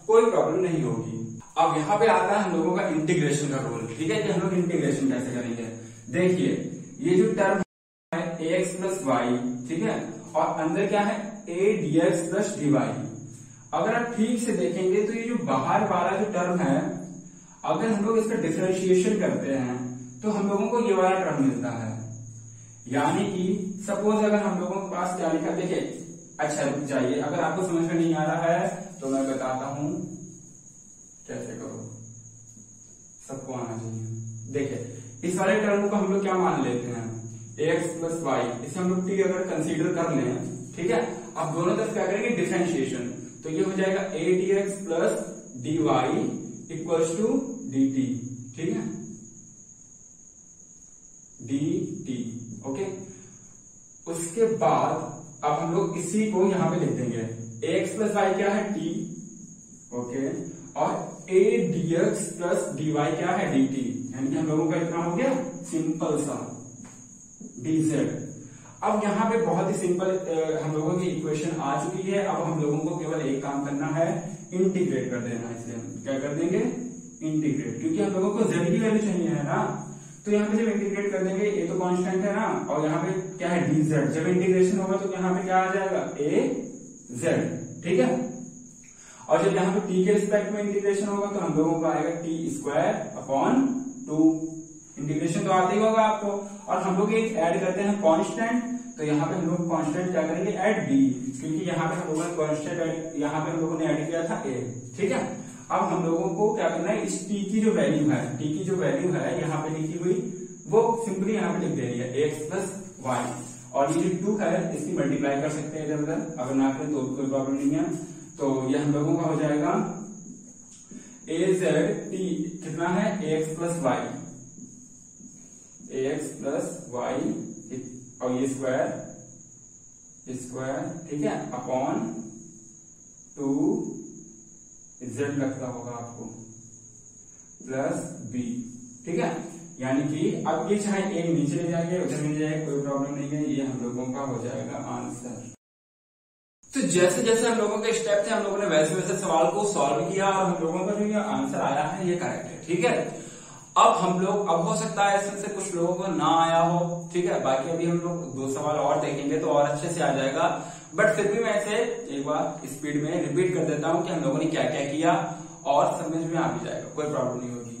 कोई प्रॉब्लम नहीं होगी। अब यहाँ पे आता है हम लोगों का इंटीग्रेशन का रोल, ठीक है, कि हम लोग इंटीग्रेशन कैसे करेंगे। देखिए ये जो टर्म है ax प्लस वाई, ठीक है, और अंदर क्या है a dx प्लस dy। अगर आप ठीक से देखेंगे तो ये जो बाहर वाला जो टर्म है, अगर हम लोग इसका डिफरेंशिएशन करते हैं तो हम लोगों को ये वाला टर्म मिलता है। यानी कि सपोज अगर हम लोगों के पास क्या लिखा, देखिए, अच्छा रुक जाइए, अगर आपको समझ में नहीं आ रहा है तो मैं बताता हूं कैसे करो, सबको आना चाहिए। देखिए इस वाले टर्म को हम लोग क्या मान लेते हैं, ax प्लस वाई, इसे हम लोग t अगर कंसीडर कर लें, ठीक है। अब दोनों तरफ क्या करेंगे, डिफरेंशिएशन, तो ये हो जाएगा a dx plus dy equals to dt, ठीक है, dt, ओके। उसके बाद अब हम लोग इसी को यहां पे लिख देंगे, ax प्लस वाई क्या है t, ओके, और a dx प्लस dy क्या है dt, यानी कि हम लोगों का इतना हो गया सिंपल सा dz। अब यहाँ पे बहुत ही सिंपल हम लोगों की इक्वेशन आ चुकी है। अब हम लोगों को केवल एक काम करना है, इंटीग्रेट कर देना है। इसे हम क्या कर देंगे, इंटीग्रेट, क्योंकि हम लोगों को z की वैल्यू चाहिए है ना। तो यहाँ पे जब इंटीग्रेट कर देंगे, ये तो कांस्टेंट है ना, और यहाँ पे क्या है dz। जब इंटीग्रेशन होगा तो यहाँ पे क्या आ जाएगा az, ठीक है। और जब यहाँ पे t के रिस्पेक्ट में इंटीग्रेशन होगा तो हम लोगों को आएगा t स्क्वायर अपॉन 2। इंटीग्रेशन तो आता ही होगा आपको। और हम लोग एक ऐड करते हैं कांस्टेंट, तो यहाँ पे हम लोग कांस्टेंट क्या करेंगे, ऐड b, क्योंकि यहाँ पे हम लोगों ने कांस्टेंट यहाँ पे हम लोगों ने ऐड किया था a, ठीक है। अब हम लोगों को क्या करना है, इस t की जो वैल्यू है, t की जो वैल्यू है यहाँ पे लिखी हुई, वो सिंपली यहाँ पे लिख देनी है ax प्लस वाई, और ये जो 2 है इसकी मल्टीप्लाई कर सकते हैं इधर उधर, अगर ना करें तो कोई प्रॉब्लम नहीं है। तो ये हम लोगों का हो जाएगा az t कितना है, ax plus y, ax plus y, और ये स्क्वायर, ठीक है, अपॉन 2 z लगता होगा आपको प्लस b, ठीक है। यानी कि अब ये चाहे एक नीचे ले जाएंगे उधर मिल जाएगा, कोई प्रॉब्लम नहीं है, ये हम लोगों का हो जाएगा आंसर। तो जैसे जैसे हम लोगों के स्टेप थे, हम लोगों ने वैसे वैसे सवाल को सॉल्व किया, और हम लोगों का जो ये आंसर आया है ये करेक्ट है, ठीक है। अब हो सकता है इसमें से कुछ लोगों को ना आया हो, ठीक है, बाकी अभी हम लोग 2 सवाल और देखेंगे तो और अच्छे से आ जाएगा। बट फिर भी मैं इसे एक बार स्पीड में रिपीट कर देता हूं कि हम लोगों ने क्या क्या किया, और समझ में आ भी जाएगा, कोई प्रॉब्लम नहीं होगी।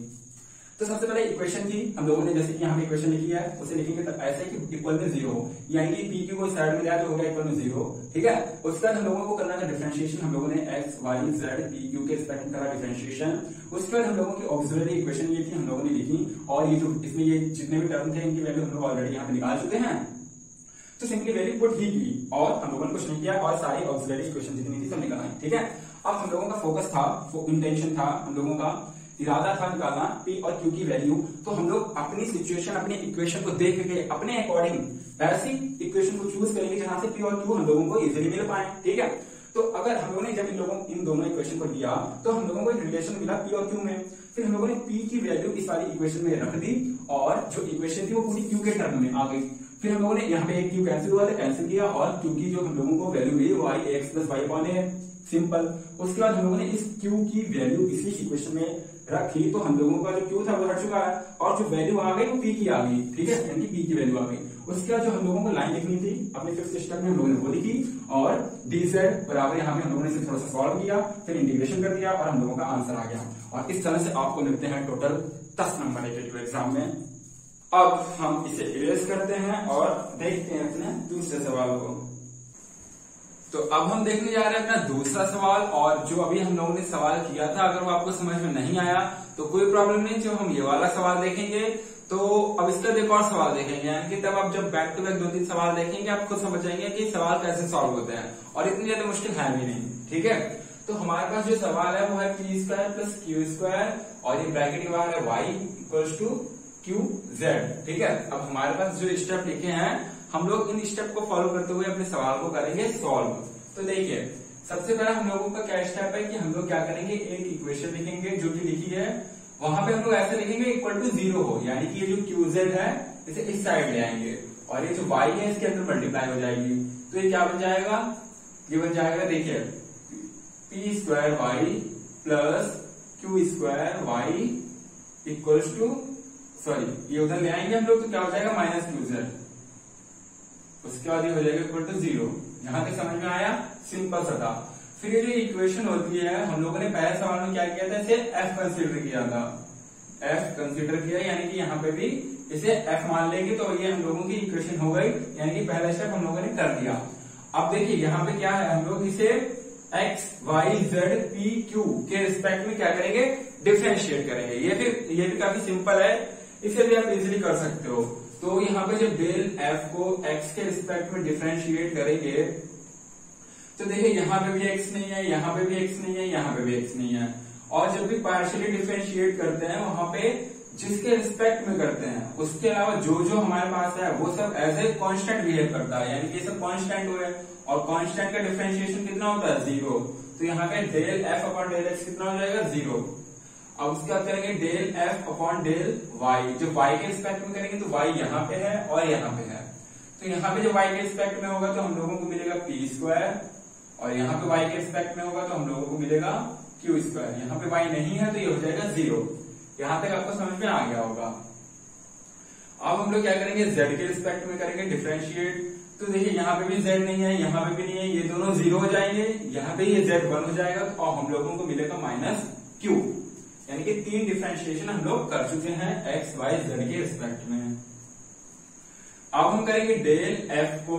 तो सबसे पहले इक्वेशन थी हम लोगों ने, जैसे कि यहाँ पे इक्वेशन लिखी है उसे लिखेंगे तब ऐसे कि इक्वल में 0 यानी कि पी क्यू को साइड में लिया तो हो गया इक्वल में 0, ठीक है। उसके बाद हम लोगों को करना था डिफरेंशिएशन, हम लोगों ने x y z p q के रिस्पेक्ट में करा डिफरेंशिएशन। उसके बाद हम लोगों की ऑक्सिलरी इक्वेशन ये थी हम लोगों ने लिखी, और ये जो इसमें ये जितने भी टर्म थे इनकी वैल्यू हम लोग ऑलरेडी यहाँ पे निकाल चुके हैं, तो सिंपली वैल्यू पुट ही की और हम लोगों ने कुछ नहीं किया और सारी ऑक्सिलरी इक्वेशन जितनी थी सब निकाली, ठीक है। अब हम लोगों का फोकस था, इंटेंशन था, हम लोगों का इरादा था निकालना पी और क्यू की वैल्यू। तो हम लोग अपनी सिचुएशन अपनी इक्वेशन को देख के अपने अकॉर्डिंग ऐसी इक्वेशन को चूज करेंगे जहां से पी और क्यू हम लोगों को इजीली मिल पाए, ठीक है। तो अगर हम लोगों ने जब इन दोनों इक्वेशन को लिया तो हम लोगों को एक रिलेशन मिला पी और क्यू में, फिर हम लोगों ने पी की वैल्यू इस वाली इक्वेशन में रख दी और जो इक्वेशन थी वो पूरी क्यू के टर्म में आ गई। फिर हम लोगों ने यहाँ पे एक क्यू कैंसिल हुआ था, कैंसिल किया और क्यू की जो हम लोगों को वैल्यू मिली Y X plus Y upon A, simple. उसके बाद हम लोगों ने इस क्यू की वैल्यू इसी इक्वेशन में रखी तो हम लोगों का जो क्यू था वो हट चुका है और जो वैल्यू आ गई वो पी की आ गई, ठीक है, यानी पी की वैल्यू आ गई। उसके बाद जो हम लोगों को लाइन लिखनी थी अपने फिफ्थ स्टेप में हम लोगों ने वो लिखी और डी जेड बराबर यहाँ पे हम लोगों ने इसे थोड़ा सा सॉल्व किया, फिर इंटीग्रेशन कर दिया और हम लोगों का आंसर आ गया। और इस तरह से आपको मिलते हैं टोटल 10 नंबर एक एग्जाम में। अब हम इसे इरेज करते हैं और देखते हैं अपने दूसरे सवाल को। तो अब हम देखने जा रहे हैं अपना दूसरा सवाल, और जो अभी हम लोगों ने सवाल किया था अगर वो आपको समझ में नहीं आया तो कोई प्रॉब्लम नहीं, जो हम ये वाला सवाल देखेंगे तो अब इसका एक और सवाल देखेंगे, यानी कि तब आप जब बैक टू बैक 2-3 सवाल देखेंगे आप खुद समझ जाएंगे कि सवाल कैसे सॉल्व होते हैं और इतनी ज्यादा मुश्किल है भी नहीं, ठीक है। तो हमारे पास जो सवाल है वो है p square plus Q square और ये ब्रैकेट के बाहर है y equals to Q z, ठीक है। अब हमारे पास जो स्टेप लिखे हैं हम लोग इन स्टेप को फॉलो करते हुए अपने सवाल को करेंगे सॉल्व। तो देखिए सबसे पहले हम लोगों का क्या स्टेप है कि हम लोग क्या करेंगे, एक इक्वेशन लिखेंगे जो कि लिखी है, वहां पे हम लोग ऐसे लिखेंगे इक्वल टू 0 हो, यानी कि ये जो क्यू जेड है इसे इस साइड ले आएंगे और ये जो वाई है इसके अंदर मल्टीप्लाई हो जाएगी। तो ये क्या बन जाएगा, ये बन जाएगा देखिए p square y plus Q square y equals to, sorry ये उधर ले आएंगे हम लोग तो क्या हो जाएगा माइनस क्यू जेड, उसके बाद ये हो जाएगा इक्वल टू 0। यहां तक समझ में आया, सिंपल सा था। फिर ये जो इक्वेशन होती है हम लोगों ने पहले सवाल में क्या किया था, इसे एफ कंसीडर किया था, एफ कंसीडर किया यानी कि यहाँ पे भी इसे एफ मान लेंगे तो ये हम लोगों की इक्वेशन हो गई, यानी कि पहला स्टेप हम लोगों ने कर दिया। अब देखिए यहाँ पे क्या है, हम लोग इसे x y z p q के रिस्पेक्ट में क्या करेंगे, डिफरेंशिएट करेंगे। ये भी काफी सिंपल है, इसे भी आप इजीली कर सकते हो। तो यहाँ पे जब डेल एफ को एक्स के रिस्पेक्ट में डिफरेंशिएट करेंगे तो देखिए यहाँ पे भी एक्स नहीं है, यहाँ पे भी एक्स नहीं है, यहाँ पे भी एक्स नहीं है। और जब भी पार्शियली डिफरेंशिएट करते हैं वहां पे जिसके रिस्पेक्ट में करते हैं उसके अलावा जो जो हमारे पास है वो सब एज ए कॉन्स्टेंट बिहेव करता है, यानी कि ये सब कॉन्स्टेंट हुए और कॉन्स्टेंट का डिफरेंशिएशन कितना होता है, 0। तो यहाँ पे del F upon del x कितना हो जाएगा, 0। अब उसके बाद करेंगे del F upon del y, जो वाई के रिस्पेक्ट में करेंगे तो वाई यहाँ पे है और यहाँ पे है, तो यहाँ पे जो वाई के रिस्पेक्ट में होगा तो हम लोगों को मिलेगा पी स्क्वायर और यहाँ पे वाई के रिस्पेक्ट में होगा तो हम लोगों को मिलेगा क्यू स्क्वायर। यहाँ पे वाई नहीं है तो ये हो जाएगा 0। यहाँ तक आपको समझ में आ गया होगा। अब हम लोग क्या करेंगे, जेड के रिस्पेक्ट में करेंगे डिफरेंशिएट। तो देखिए यहाँ पे भी जेड नहीं है, यहाँ पे भी नहीं है, ये दोनों 0 हो जाएंगे, यहाँ पे ये जेड 1 हो जाएगा और हम लोगों को मिलेगा माइनस क्यू, यानी कि 3 डिफरेंशिएशन हम लोग कर चुके हैं एक्स वाई जेड के रिस्पेक्ट में। अब हम करेंगे डेल एफ को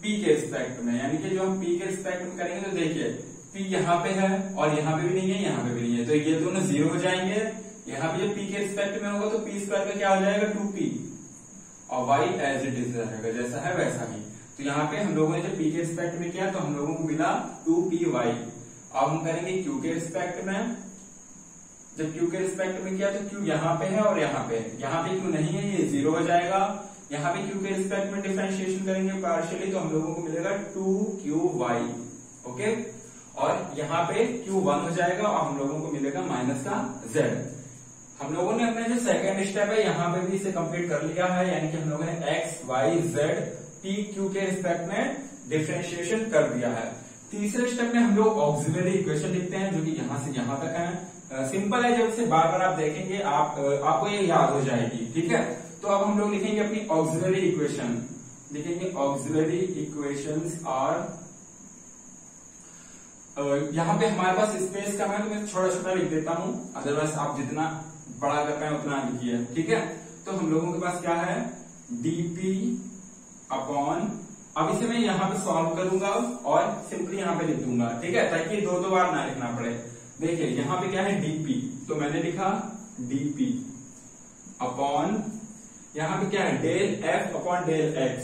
पी के रिस्पेक्ट में, यानी कि जो हम पी के रिस्पेक्ट में करेंगे तो देखिए पी यहाँ पे है और यहाँ पे भी नहीं है, यहाँ पे भी नहीं है, तो ये दोनों 0 हो जाएंगे। यहाँ पे जब पी के रिस्पेक्ट में होगा तो पी स्क्वायर का क्या हो जाएगा 2p और वाई एज इट इज रहेगा, जैसा है वैसा ही। तो यहाँ पे हम लोगों ने जब पी के रिस्पेक्ट में किया तो हम लोगों को मिला 2py। अब हम करेंगे क्यू के रिस्पेक्ट में, जब क्यू के रिस्पेक्ट में किया तो क्यू यहाँ पे है और यहाँ पे क्यू नहीं है, ये 0 हो जाएगा। यहाँ पे क्यू के रिस्पेक्ट में डिफरेंशिएशन करेंगे पार्शियली तो हम लोगों को मिलेगा 2qy, ओके। और यहाँ पे q1 हो जाएगा और हम लोगों को मिलेगा माइनस का z। हम लोगों ने अपने जो सेकेंड स्टेप है यहाँ पे भी इसे कंप्लीट कर लिया है, यानी कि हम लोगों ने x y z p q के रिस्पेक्ट में डिफरेंशिएशन कर दिया है। तीसरे स्टेप में हम लोग ऑक्सिलरी इक्वेशन लिखते हैं जो कि यहाँ से यहाँ तक है। सिंपल है, जब इसे बार बार आप देखेंगे आपको ये याद हो जाएगी, ठीक है। तो अब हम लोग लिखेंगे अपनी ऑक्सिलरी इक्वेशन, लिखेंगे ऑक्सिलरी इक्वेशंस आर, यहाँ पे हमारे पास स्पेस कम है तो मैं छोटा छोटा लिख देता हूँ, अदरवाइज आप जितना बड़ा कर पाए उतना लिखिए, ठीक है। तो हम लोगों के पास क्या है, dp अपॉन, अब इसे मैं यहाँ पे सॉल्व करूंगा और सिंपली यहाँ पे लिख दूंगा, ठीक है, ताकि दो बार ना लिखना पड़े। देखिए यहाँ पे क्या है dp, तो मैंने लिखा dp अपॉन, यहाँ पे क्या है del f upon del x,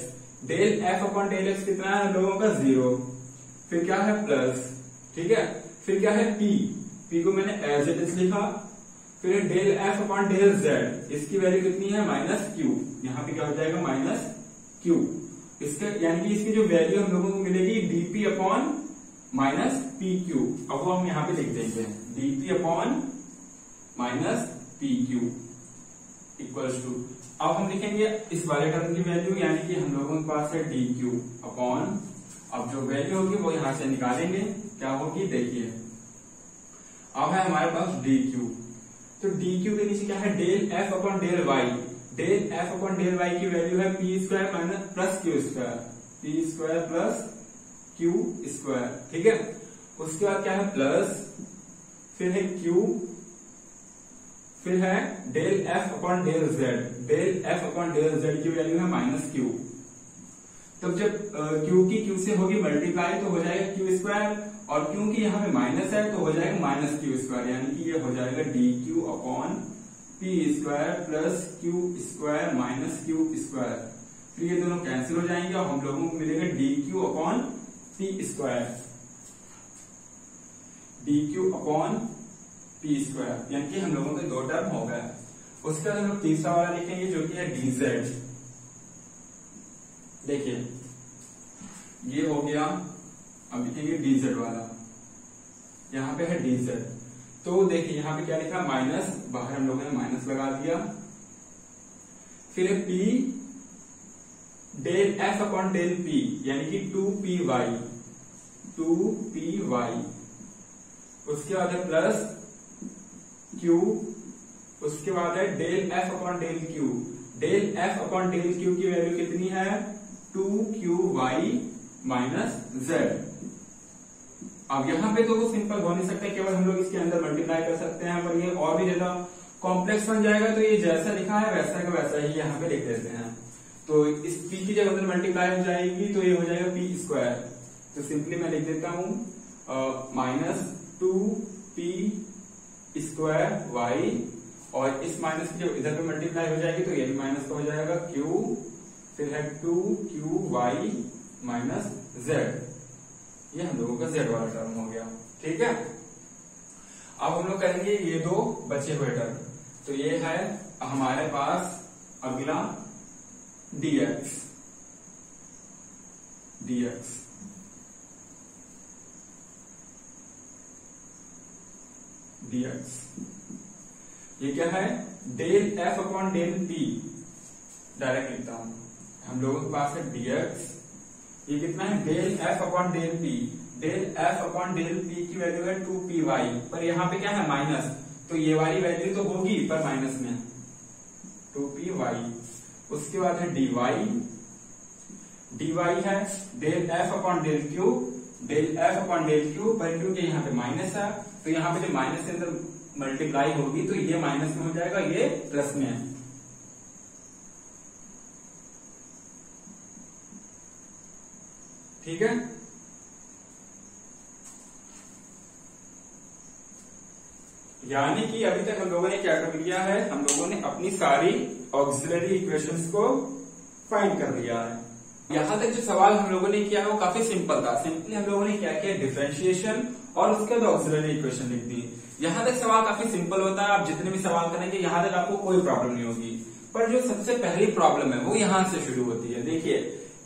del f upon del x कितना है हम लोगों का 0, फिर क्या है प्लस, ठीक है, फिर क्या है p को मैंने एज इट इज लिखा, फिर del f upon del z, इसकी वैल्यू कितनी है -q, यहाँ पे क्या हो जाएगा -q, इसका यानी कि इसकी जो वैल्यू हम लोगों को मिलेगी dp अपॉन -pq, अब वो हम यहाँ पे लिख देंगे dp upon -pq equals to, अब हम लिखेंगे इस वाले टर्म की वैल्यू, यानी कि हम लोगों के पास है dq अपॉन, अब जो वैल्यू होगी वो यहां से निकालेंगे, क्या होगी देखिए, अब है हमारे पास dq, तो dq के नीचे क्या है del f upon del y, del f upon del y की वैल्यू है p square minus plus q square, p square plus q square, ठीक है। उसके बाद क्या है प्लस, फिर है q, फिर है del f upon del z, del f upon del z की वैल्यू है -q, तब जब q की q से होगी मल्टीप्लाई तो हो जाएगा q स्क्वायर, और क्योंकि यहाँ पे माइनस है तो हो जाएगा -q स्क्वायर, यानी कि ये हो जाएगा dq upon p square plus q square minus q square, फिर ये दोनों कैंसिल हो जाएंगे और हम लोगों को मिलेगा dq upon p square, dq upon p square, यानी कि हम लोगों के दो टर्म हो गए। उसके बाद हम लोग तीसरा वाला लिखेंगे जो कि है dz, देखिए ये हो गया, अब लिखेंगे dz वाला, यहाँ पे है dz, तो देखिए यहाँ पे क्या लिखा माइनस, बाहर हम लोगों ने माइनस लगा दिया, फिर है p del f upon del p, यानी कि 2py, उसके बाद है प्लस q, उसके बाद है del f upon del q, del f upon del q की वैल्यू कितनी है 2qy माइनस z। अब यहाँ पे तो वो सिंपल हो नहीं सकता, केवल हम लोग इसके अंदर मल्टीप्लाई कर सकते हैं, पर ये और भी ज्यादा कॉम्प्लेक्स बन जाएगा, तो ये जैसा लिखा है वैसा का वैसा ही यहाँ पे लिख देते हैं, तो इस p की जगह पर मल्टीप्लाई हो जाएगी तो ये हो जाएगा p स्क्वायर, तो सिंपली मैं लिख देता हूँ -2p स्क्वायर y, और इस माइनस की जब इधर पे मल्टीप्लाई हो जाएगी तो ये भी माइनस का हो जाएगा q, फिर है 2qy माइनस z, ये हम लोगों का z वाला टर्म हो गया, ठीक है। अब हम लोग करेंगे ये दो बचे हुए टर्म, तो ये है हमारे पास अगला dx, ये क्या है del f upon del p, direct लिखता हूं, हम लोगों के पास है dx, ये कितना है del f upon del p, del f upon del p की वैल्यू है 2py, पर यहाँ पे क्या है माइनस, तो ये वाली वैल्यू तो होगी पर माइनस में 2py, उसके बाद है dy है del f upon del q, del f upon del q, पर क्योंकि यहाँ पे माइनस है तो यहाँ पे जब माइनस से अंदर मल्टीप्लाई होगी तो ये माइनस में हो जाएगा, ये प्लस में है, ठीक है। यानी कि अभी तक हम लोगों ने क्या कर लिया है, हम लोगों ने अपनी सारी ऑक्सिलरी इक्वेशंस को फाइंड कर लिया है। यहां तक जो सवाल हम लोगों ने किया है वो काफी सिंपल था, सिंपली हम लोगों ने क्या किया डिफरेंशिएशन और उसके बाद ऑक्सिलरी इक्वेशन लिख दी। यहां तक सवाल काफी सिंपल होता है, आप जितने भी सवाल करेंगे यहां तक आपको कोई प्रॉब्लम नहीं होगी, पर जो सबसे पहली प्रॉब्लम है वो यहां से शुरू होती है। देखिए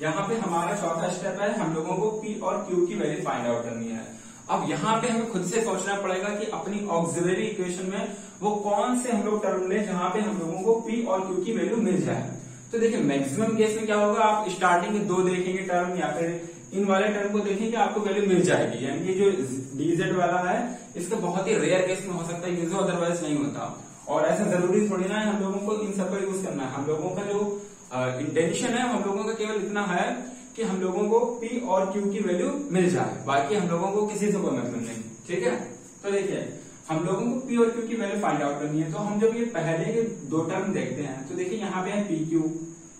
यहाँ पे हमारा चौथा स्टेप है, हम लोगों को P और Q की वैल्यू फाइंड आउट करनी है। अब यहाँ पे हमें खुद से सोचना पड़ेगा कि अपनी ऑक्सिलरी इक्वेशन में वो कौन से हम लोग टर्म लें जहां पे हम लोगों को P और Q की वैल्यू मिल जाए। तो देखिए मैक्सिमम केस में क्या होगा, आप स्टार्टिंग में दो देखेंगे टर्म या फिर इन वाले टर्म को देखेंगे आपको वैल्यू मिल जाएगी, यानी कि जो dz वाला है इसका बहुत ही रेयर केस में हो सकता है यूज, अदरवाइज नहीं होता। और ऐसा जरूरी थोड़ी ना है हम लोगों को इन सब का यूज करना है, हम लोगों का जो इंटेंशन है हम लोगों का केवल इतना है कि हम लोगों को P और Q की वैल्यू मिल जाए, बाकी हम लोगों को किसी से कोई मतलब नहीं, ठीक है। तो देखिए हम लोगों को पी और क्यू की वैल्यू फाइंड आउट करनी है। तो हम जब ये पहले के दो टर्म देखते हैं तो देखिए यहाँ पे है पी क्यू,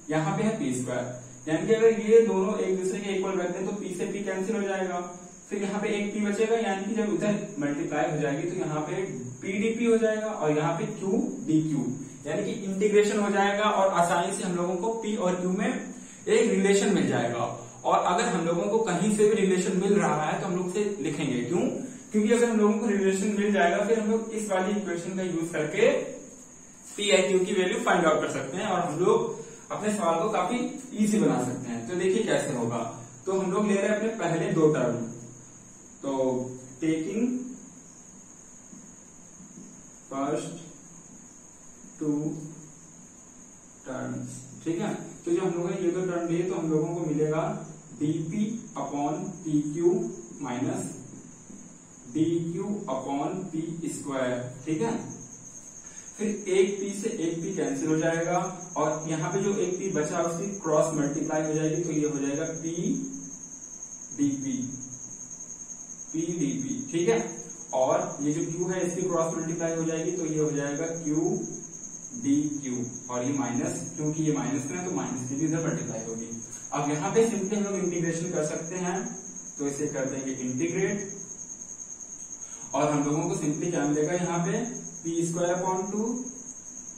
यहाँ पे है पी स्क्वायर, यानी कि अगर ये दोनों एक दूसरे के इक्वल रहते हैं तो पी से पी कैंसिल हो जाएगा, फिर यहाँ पे एक पी बचेगा, यानी कि जब उधर मल्टीप्लाई हो जाएगी तो यहाँ पे पी डी पी हो जाएगा और यहाँ पे क्यू डी क्यू, यानी कि इंटीग्रेशन हो जाएगा और आसानी से हम लोगों को पी और क्यू में एक रिलेशन मिल जाएगा। और अगर हम लोगों को कहीं से भी रिलेशन मिल रहा है तो हम लोग से लिखेंगे, क्यों? क्योंकि अगर हम लोगों को रिलेशन मिल जाएगा फिर हम लोग इस वाली इक्वेशन का यूज करके पी या क्यू की वैल्यू फाइंड आउट कर सकते हैं और हम लोग अपने सवाल को काफी इजी बना सकते हैं। तो देखिए कैसे होगा। तो हम लोग ले रहे हैं अपने पहले दो टर्म, तो टेकिंग फर्स्ट टू टर्म्स, ठीक है। तो जो हम लोगों ने ये दो टर्म लिए तो हम लोगों को मिलेगा dp upon P Q minus dq upon P square, ठीक है। फिर एक पी से एक पी कैंसिल हो जाएगा और यहाँ पे जो एक पी बचा उसकी क्रॉस मल्टीप्लाई हो जाएगी तो ये हो जाएगा पी डीपी, पी डीपी, ठीक है। और ये जो क्यू है इसकी क्रॉस मल्टीप्लाई हो जाएगी तो ये हो जाएगा क्यू डी क्यू, और ये माइनस, क्योंकि ये माइनस में है तो माइनस की भी इधर मल्टीप्लाई होगी। अब यहाँ पे सिंपली हम लोग इंटीग्रेशन कर सकते हैं, तो इसे कर देंगे इंटीग्रेट और हम लोगों को सिंपली क्या मिलेगा यहाँ पे पी स्क्वायर अपॉन टू,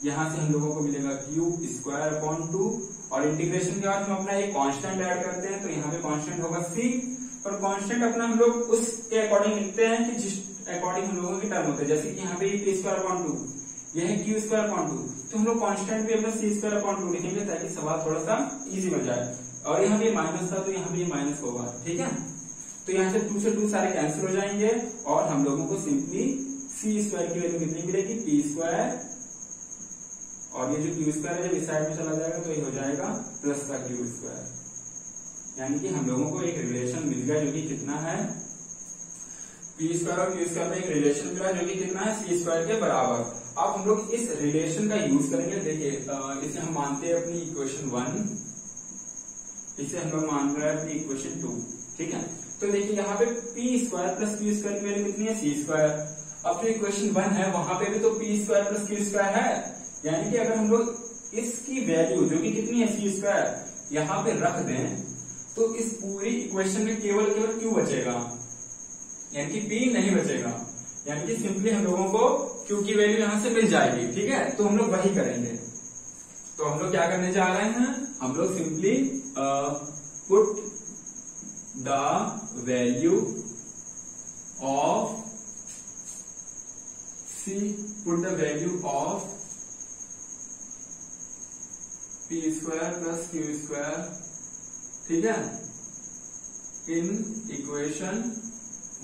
यहाँ से हम लोगों को मिलेगा क्यू स्क्वायर अपॉन टू और इंटीग्रेशन के बाद हम अपना एक कांस्टेंट ऐड करते हैं तो यहाँ पे कांस्टेंट होगा सी, और कांस्टेंट अपना हम लोग उसके अकॉर्डिंग लिखते हैं कि जिस अकॉर्डिंग हम लोगों की टर्म होते हैं। जैसे कि यहाँ पे पी स्क्वायर अपॉन टू, यह है क्यू स्क्वायर अपॉन टू, तो हम लोग कांस्टेंट भी अपना सी स्क्वायर अपॉन टू लिखेंगे ताकि सवाल थोड़ा सा इजी बन जाए। और यहाँ पे माइनस था तो यहाँ पे माइनस होगा, ठीक है। तो यहाँ से टू से टू सारे कैंसिल हो जाएंगे और हम लोगों को सिंपली सी स्क्वायर की वैल्यू कितनी मिलेगी पी स्क्वायर, और ये जो क्यू स्क्वायर है जब इस साइड में चला जाएगा तो ये हो जाएगा प्लस का क्यू स्क्वायर, यानी कि हम लोगों को एक रिलेशन मिल गया जो कि कितना है पी स्क्वायर और क्यू स्क्वायर में एक रिलेशन मिला जो कि कितना है सी स्क्वायर के बराबर। अब हम लोग इस रिलेशन का यूज करेंगे। देखिए इसे हम मानते हैं अपनी इक्वेशन 1, इसे हम लोग मान रहे हैं अपनी इक्वेशन 2, ठीक है। तो देखिए यहाँ पे P square plus Q square की वैल्यू कितनी है सी स्क्वायर। अब जो इक्वेशन 1 है वहां पे भी तो P square plus Q square है, यानी कि अगर हम लोग इसकी वैल्यू जो कि कितनी है सी स्क्वायर यहाँ पे रख दें तो इस पूरी इक्वेशन में केवल क्यू बचेगा, यानी कि पी नहीं बचेगा, यानी कि सिंपली हम लोगों को क्यू की वैल्यू यहां से मिल जाएगी, ठीक है। तो हम लोग वही करेंगे। तो हम लोग क्या करने जा रहे हैं, हम लोग simply put the value of c, put the value of p square plus Q square, ठीक है, इन इक्वेशन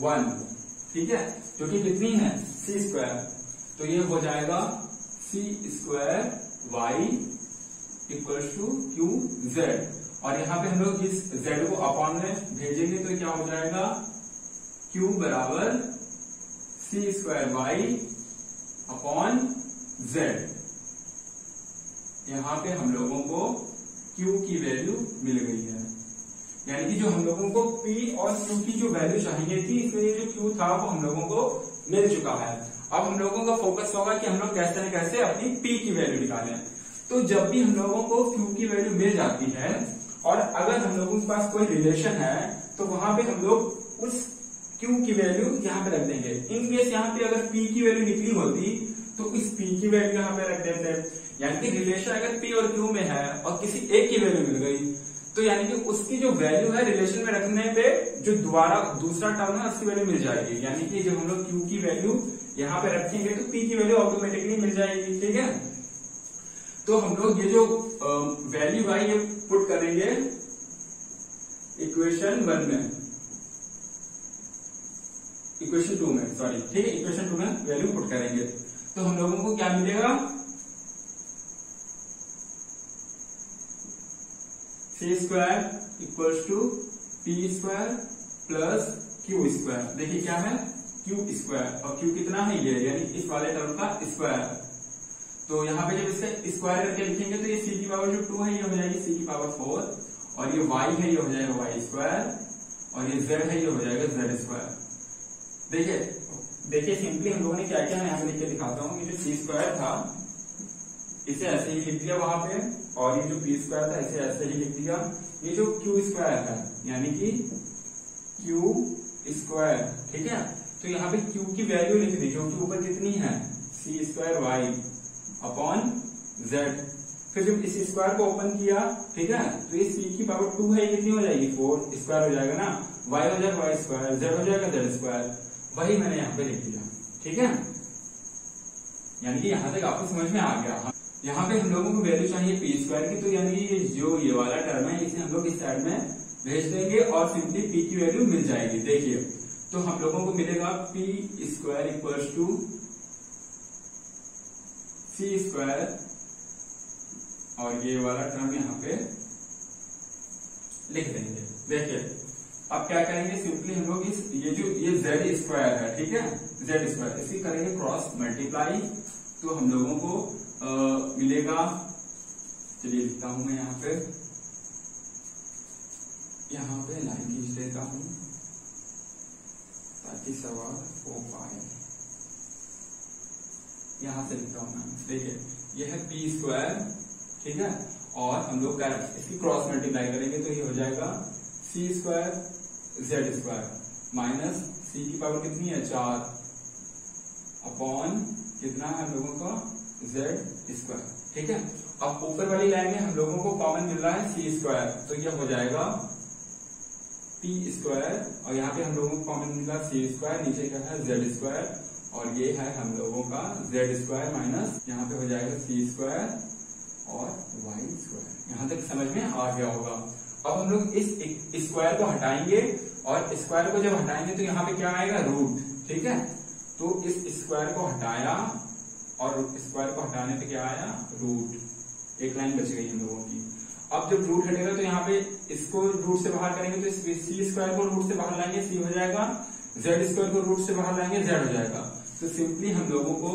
1, ठीक है, जो कि कितनी है सी स्क्वायर। तो ये हो जाएगा C square Y equal to Q Z, और यहाँ पे हम लोग इस जेड को अपॉन में भेजेंगे तो क्या हो जाएगा क्यू बराबर सी स्क्वायर वाई अपॉन जेड। यहाँ पे हम लोगों को क्यू की वैल्यू मिल गई है, यानी कि जो हम लोगों को P और Q की जो वैल्यू चाहिए थी इसलिए जो Q था वो हम लोगों को मिल चुका है। अब हम लोगों का फोकस होगा कि हम लोग कैसे न कैसे अपनी P की वैल्यू निकालें। तो जब भी हम लोगों को Q की वैल्यू मिल जाती है और अगर हम लोगों के पास कोई रिलेशन है तो वहां पे हम लोग उस Q की वैल्यू यहाँ पे रख देंगे। इन केस यहाँ पे अगर P की वैल्यू निकली होती तो इस P की वैल्यू यहाँ पे रख देते, यानी कि रिलेशन अगर P और Q में है और किसी एक की वैल्यू मिल गई तो यानी कि उसकी जो वैल्यू है रिलेशन में रखने पे जो दोबारा दूसरा टर्म है उसकी वैल्यू मिल जाएगी, यानी कि जब हम लोग Q की वैल्यू यहाँ पे रखेंगे तो P की वैल्यू ऑटोमेटिकली मिल जाएगी, ठीक है। तो हम लोग ये जो वैल्यू आई ये पुट करेंगे इक्वेशन 1 में, इक्वेशन 2 में, सॉरी, ठीक है, इक्वेशन 2 में वैल्यू पुट करेंगे तो हम लोगों को क्या मिलेगा C square equals to P square plus Q square. देखिए क्या है क्यू स्क्वायर, और क्यू कितना है ये, यानी इस वाले टर्म का स्क्वायर। तो यहाँ पे जब इसका स्क्वायर करके लिखेंगे तो ये सी की पावर जो 2 है ये हो जाएगी सी की पावर 4, और ये वाई है ये हो जाएगा वाई स्क्वायर, और ये जेड है ये हो जाएगा जेड स्क्वायर। देखिए देखिए सिंपली हम लोगों ने क्या किया, मैं यहाँ पे लिख के दिखाता हूँ। ये जो सी स्क्वायर था इसे ऐसे ही लिख दिया वहां पे, और ये जो पी स्क्वायर था इसे ऐसे ही लिख दिया। ये जो क्यू स्क्वायर है यानी कि क्यू स्क्वायर, ठीक है, तो यहाँ पे क्यू की वैल्यू लिख दी जो कि ऊपर कितनी है, c square Y upon Z. फिर जब इस स्क्वायर को ओपन किया, ठीक है, तो ये सी की पावर 2 है, कितनी हो जाएगी 4 स्क्वायर हो जाएगा ना, वाई हो जाएगा वाई स्क्वायर, जेड हो जाएगा जेड स्क्वायर। वही मैंने यहाँ पे लिख दिया, ठीक है, यानी कि यहाँ तक आपको समझ में आ गया। यहाँ पे हम लोगों को वैल्यू चाहिए पी स्क्वायर की, तो यानी कि जो ये वाला टर्म है इसे हम लोग इस साइड में भेज देंगे और सिंपली पी की वैल्यू मिल जाएगी। देखिए तो हम लोगों को मिलेगा p square equals to c square, और ये वाला टर्म यहाँ पे लिख देंगे। देखिए अब क्या करेंगे, सिंपली हम लोग इस ये जेड स्क्वायर है, ठीक है, जेड स्क्वायर, इसकी करेंगे क्रॉस मल्टीप्लाई, तो हम लोगों को मिलेगा, चलिए लिखता हूं मैं यहाँ पे लाइन खींच देता हूं ताकि सवाल हो पाए। यहां से लिखता हूं मैं, देखिए यह है पी स्क्वायर, ठीक है, और हम लोग इसकी क्रॉस मल्टीप्लाई करेंगे तो ये हो जाएगा C square Z square minus सी की पावर कितनी है 4 अपॉन कितना है हम लोगों का जेड स्क्वायर, ठीक है। अब ऊपर वाली लाइन में हम लोगों को कॉमन मिल रहा है सी स्क्वायर, तो यह हो जाएगा पी स्क्वायर, और यहाँ पे हम लोगों को कॉमन मिल रहा है सी स्क्वायर, नीचे क्या है जेड स्क्वायर, और ये है हम लोगों का जेड स्क्वायर माइनस यहाँ पे हो जाएगा सी स्क्वायर और वाई स्क्वायर। यहाँ तक समझ में आ गया होगा। अब हम लोग इस स्क्वायर को हटाएंगे, और स्क्वायर को जब हटाएंगे तो यहाँ पे क्या आएगा रूट, ठीक है, तो इस स्क्वायर को हटाया और स्क्वायर को हटाने पे क्या आया रूट, एक लाइन बच गई हम लोगों की। अब जब रूट हटेगा तो यहाँ पे इसको रूट से बाहर करेंगे तो सी स्क्वायर को रूट से बाहर लाएंगे सी हो जाएगा, जेड स्क्वायर को रूट से बाहर लाएंगे जेड हो जाएगा। तो सिंपली हम लोगों को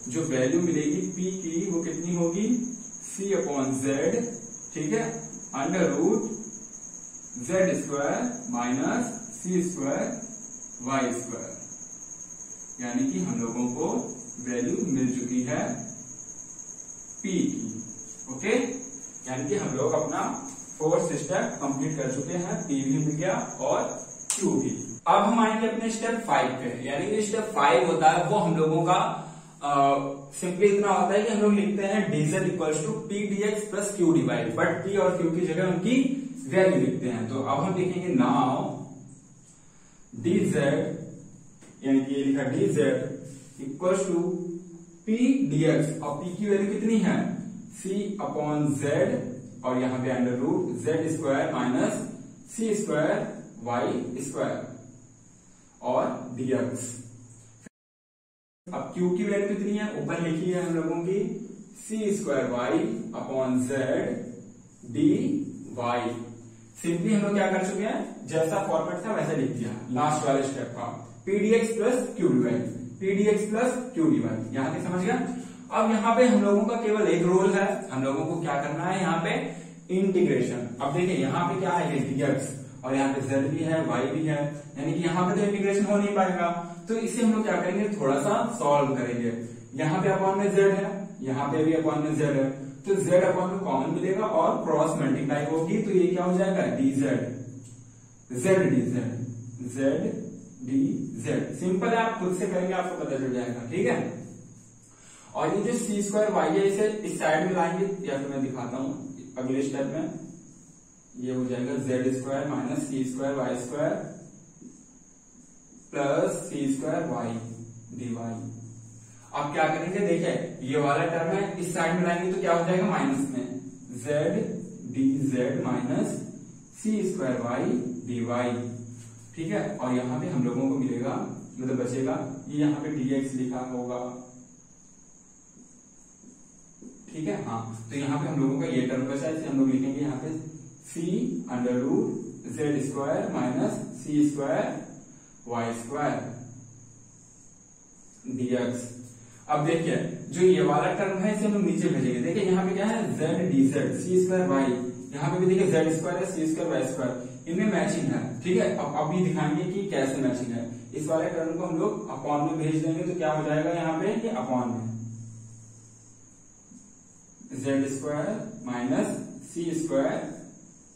जो वैल्यू मिलेगी पी की वो कितनी होगी सी अपॉन जेड, ठीक है, under root Z square minus सी स्क्वायर वाई स्क्वायर, यानी कि हम लोगों को वैल्यू मिल चुकी है पी की। ओके, यानी कि हम लोग अपना फोर्थ स्टेप कंप्लीट कर चुके हैं, पी भी मिल गया और क्यू भी। अब हम आएंगे अपने स्टेप 5 पे, यानी कि स्टेप 5 होता है वो हम लोगों का सिंपली इतना होता है कि हम लोग लिखते हैं d z equals to P d x plus Q D y, but p और क्यू की जगह उनकी वैल्यू लिखते हैं। तो अब हम लिखेंगे नाउ डीजेड, यानी कि ये लिखा DZ equals to P DX, और पी की वैल्यू कितनी है सी अपॉन जेड, और यहां पे under root Z square minus सी स्क्वायर वाई स्क्वायर और डीएक्स। अब क्यू की वैल्यू कितनी है ऊपर लिखी है हम लोगों की C square Y upon Z D Y. Simply हम लोग क्या कर चुके हैं, जैसा फॉर्मेट था वैसे लिख दिया लास्ट वाले स्टेप का, PDX plus Q D Y, PDX plus Q D Y. यहां तक समझ गया। अब यहाँ पे हम लोगों का केवल एक रोल है, हम लोगों को क्या करना है यहाँ पे इंटीग्रेशन। अब देखिए यहाँ पे क्या है डीएक्स, और यहाँ पे जेड भी है वाई भी है, यानी कि यहाँ पे तो इंटीग्रेशन हो नहीं पाएगा, तो इसे हम लोग क्या करेंगे थोड़ा सा सॉल्व करेंगे। यहाँ पे अपॉन में जेड है, यहाँ पे भी अपॉन में जेड है, तो जेड अपॉन में कॉमन मिलेगा और क्रॉस मल्टीप्लाई होगी, तो ये क्या हो जाएगा DZ Z DZ Z d Z. Simple है, आप खुद से करेंगे आपको पता चल जाएगा, ठीक है। और ये जो सी स्क्वायर वाई है इसे इस साइड में लाएंगे, या फिर मैं दिखाता हूं अगले स्टेप में, ये हो जाएगा जेड स्क्वायर माइनस सी स्क्वायर वाई स्क्वायर प्लस सी स्क्वायर वाई डी वाई। अब क्या करेंगे, देखिए ये वाला टर्म है इस साइड में लाएंगे तो क्या हो जाएगा माइनस में जेड डी जेड माइनस सी स्क्वायर वाई डी वाई, ठीक है। और यहाँ पे हम लोगों को मिलेगा, मतलब बचेगा ये यहाँ पे डीएक्स लिखा होगा, ठीक है, हाँ। तो यहाँ पे हम लोगों का ये टर्म बचा, इसे हम लोग लिखेंगे यहाँ पे C under root Z square minus सी स्क्वायर वाई स्क्वायर डीएक्स। अब देखिए जो ये वाला टर्म है इसे हम लोग नीचे भेजेंगे। देखिए यहाँ पे क्या है z d z c square y, यहाँ पे भी देखिए जेड स्क्वायर है सी स्क्वायर वाई स्क्वायर, इनमें मैचिंग है, ठीक है। अब अभी दिखाएंगे कि कैसे मैचिंग है। इस वाले टर्म को हम लोग अपॉन में भेज देंगे तो क्या हो जाएगा यहाँ पे कि अपॉन में z स्क्वायर माइनस सी स्क्वायर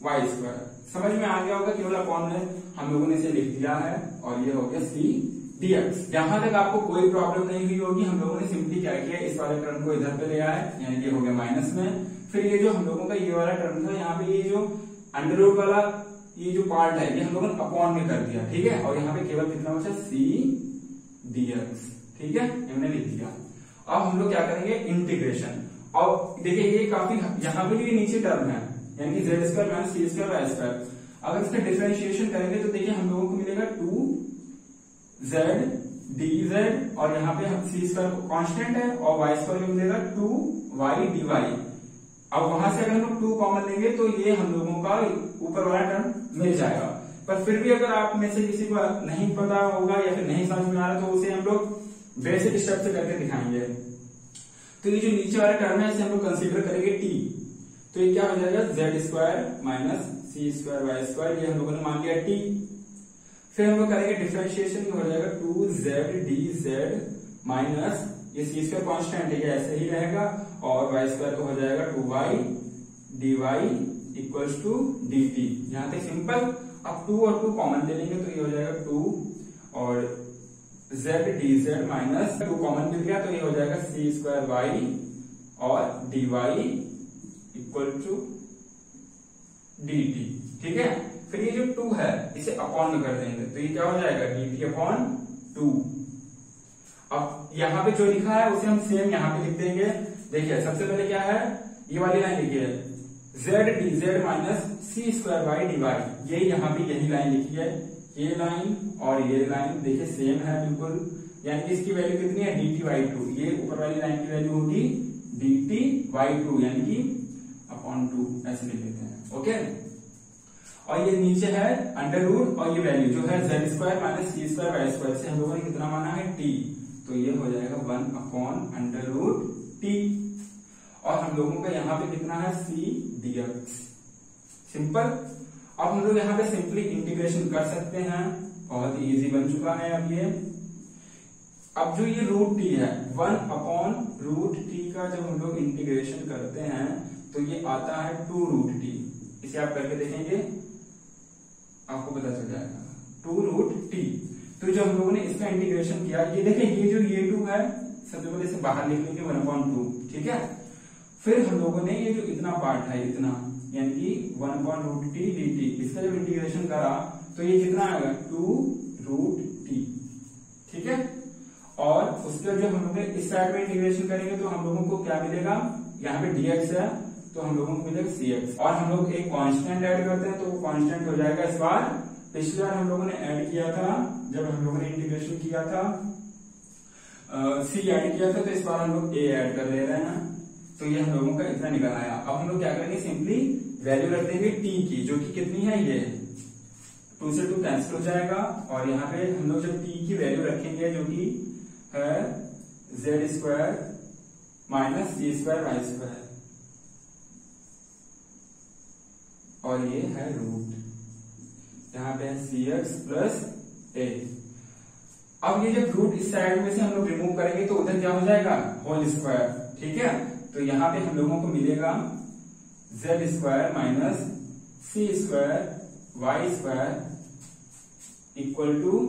वाई स्क्वायर। समझ में आ गया होगा, केवल अपॉन में हम लोगों ने इसे लिख दिया है और ये हो गया सी dx। यहां तक आपको कोई प्रॉब्लम नहीं हुई होगी। हम लोगों ने सिंपली क्या किया, इस वाले टर्म को इधर पे ले आए, यानी ये हो गया माइनस में। फिर ये जो हम लोगों का ये वाला टर्म था, यहाँ पे ये जो अंडर रूट वाला ये जो पार्ट है ये हम लोगों ने अपॉन में कर दिया, ठीक है। और यहाँ पे केवल कितना बचा, सी dx, ठीक है, हमने लिख दिया। अब हम लोग क्या करेंगे, इंटीग्रेशन। और देखिए ये काफी, यहाँ पे ये नीचे टर्म है, यानी कि जेड स्क्वायर माइनस सी स्क्वायर वाई स्क्वायर। अगर इसका डिफरेंशिएशन करेंगे तो देखिए हम लोगों को मिलेगा 2z dz, और यहाँ पे सी स्क्वायर कांस्टेंट है, और वाई स्क्वायर मिलेगा 2y dy। अब वहां से अगर हम लोग 2 कॉमन लेंगे तो ये हम लोगों का ऊपर वाला टर्म मिल जाएगा। पर फिर भी अगर आप में से किसी को नहीं पता होगा या फिर नहीं समझ में आ रहा तो उसे हम लोग बेसिक स्टेप से करके दिखाएंगे। तो ये जो नीचे वाला टर्म है इसे हम लोग कंसीडर करेंगे t। तो ये क्या हो जाएगा, जेड स्क्वायर माइनस सी स्क्वायर वाई स्क्वायर, ये हम लोगों ने मान लिया t। फिर हम लोग करेंगे डिफरेंशिएशन, हो जाएगा 2z dz माइनस ये सी स्क्वायर कॉन्स्टेंट है, ऐसे ही रहेगा, और वाई स्क्वायर तो हो जाएगा 2y dy equals to dt। यहां तक सिंपल। अब 2 और 2 कॉमन ले लेंगे तो ये हो जाएगा 2 और z dz माइनस 2 कॉमन मिल गया तो ये हो जाएगा सी स्क्वायर वाई और dy इक्वल टू dt, ठीक है। फिर ये जो 2 है इसे अपॉन में कर देंगे तो ये क्या हो जाएगा, dt अपॉन 2। अब यहाँ पे जो लिखा है उसे हम सेम यहाँ पे लिख देंगे। देखिए सबसे पहले क्या है, ये वाली लाइन लिखी है z dz minus C square by dy, ये यहाँ पे यही लाइन लिखी है। ये लाइन और ये लाइन देखिए सेम है बिल्कुल, यानी कि इसकी वैल्यू कितनी है, dt बाई 2। ये ऊपर वाली लाइन की वैल्यू होगी dt बाई 2, यानी कि अपॉन 2 ऐसे लिख लेते हैं, ओके। और ये नीचे है अंडर रूट, और ये वैल्यू जो है z स्क्वायर माइनस सी स्क्वायर वाई स्क्वायर से हम लोगों ने कितना माना है, t। तो ये हो जाएगा 1 अपॉन अंडर रूट t, और हम लोगों का यहाँ पे कितना है, c dx। सिंपल। अब हम लोग यहाँ पे सिंपली इंटीग्रेशन कर सकते हैं, बहुत इजी बन चुका है अब ये। अब जो ये रूट t है, 1 अपॉन रूट t का जब हम लोग इंटीग्रेशन करते हैं तो ये आता है 2 रूट t। इसे आप करके देखेंगे आपको पता चल जाएगा, 2 रूट t। तो जो हम लोगों ने इसका इंटीग्रेशन किया, ये देखिए ये जो ये 2 है सबसे पहले इसे बाहर लिख लेंगे 1/2, ठीक है। फिर हम लोगों ने ये जो इतना पार्ट है इतना, यानी कि 1/√t dt, इसका जब इंटीग्रेशन करा तो ये कितना आएगा, 2 रूट t, ठीक है। और उसके जो हम लोग इस साइड में इंटीग्रेशन करेंगे तो हम लोगों को क्या मिलेगा, यहाँ पे dx है तो हम लोगों को मिलेगा cx, और हम लोग एक कांस्टेंट ऐड करते हैं तो वो कांस्टेंट हो जाएगा इस बार। पिछली बार हम लोगों ने ऐड किया था, जब हम लोगों ने इंटीग्रेशन किया था c ऐड किया था, तो इस बार हम लोग a ऐड कर ले रहे हैं, तो ये हम लोगों का इतना निकल आया। अब हम लोग क्या करेंगे, सिंपली वैल्यू रख देंगे t की, जो कि कितनी है, ये 2 से 2 कैंसिल हो जाएगा, और यहाँ पे हम लोग जब t की वैल्यू रखेंगे जो कि है z स्क्वायर माइनस सी स्क्वायर वाई स्क्वायर, और ये है रूट, यहाँ पे है cx प्लस a। अब ये जब रूट इस साइड में से हम लोग रिमूव करेंगे तो उधर क्या हो जाएगा, होल स्क्वायर, ठीक है। तो यहाँ पे हम लोगों को मिलेगा z square minus C square Y square equal to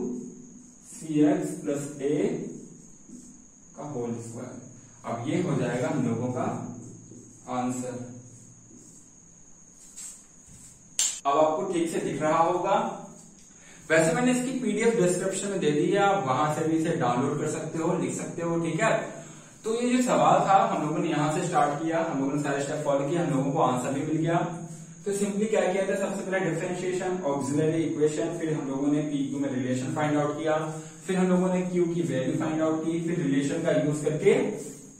cx plus a का होल स्क्वायर। अब ये हो जाएगा हम लोगों का आंसर। अब आपको ठीक से दिख रहा होगा। वैसे मैंने इसकी पीडीएफ डिस्क्रिप्शन में दे दी है, आप वहां से भी इसे डाउनलोड कर सकते हो, लिख सकते हो, ठीक है। तो ये जो सवाल था हम लोगों ने यहाँ से स्टार्ट किया, हम लोगों ने सारे स्टेप फॉलो किया, हम लोगों को आंसर भी मिल गया। तो सिंपली क्या किया था, सबसे पहले डिफरेंशिएशन, ऑक्सिलरी इक्वेशन, फिर हम लोगों ने पी क्यू में रिलेशन फाइंड आउट किया, फिर हम लोगों ने क्यू की वैल्यू फाइंड आउट की, फिर रिलेशन का यूज करके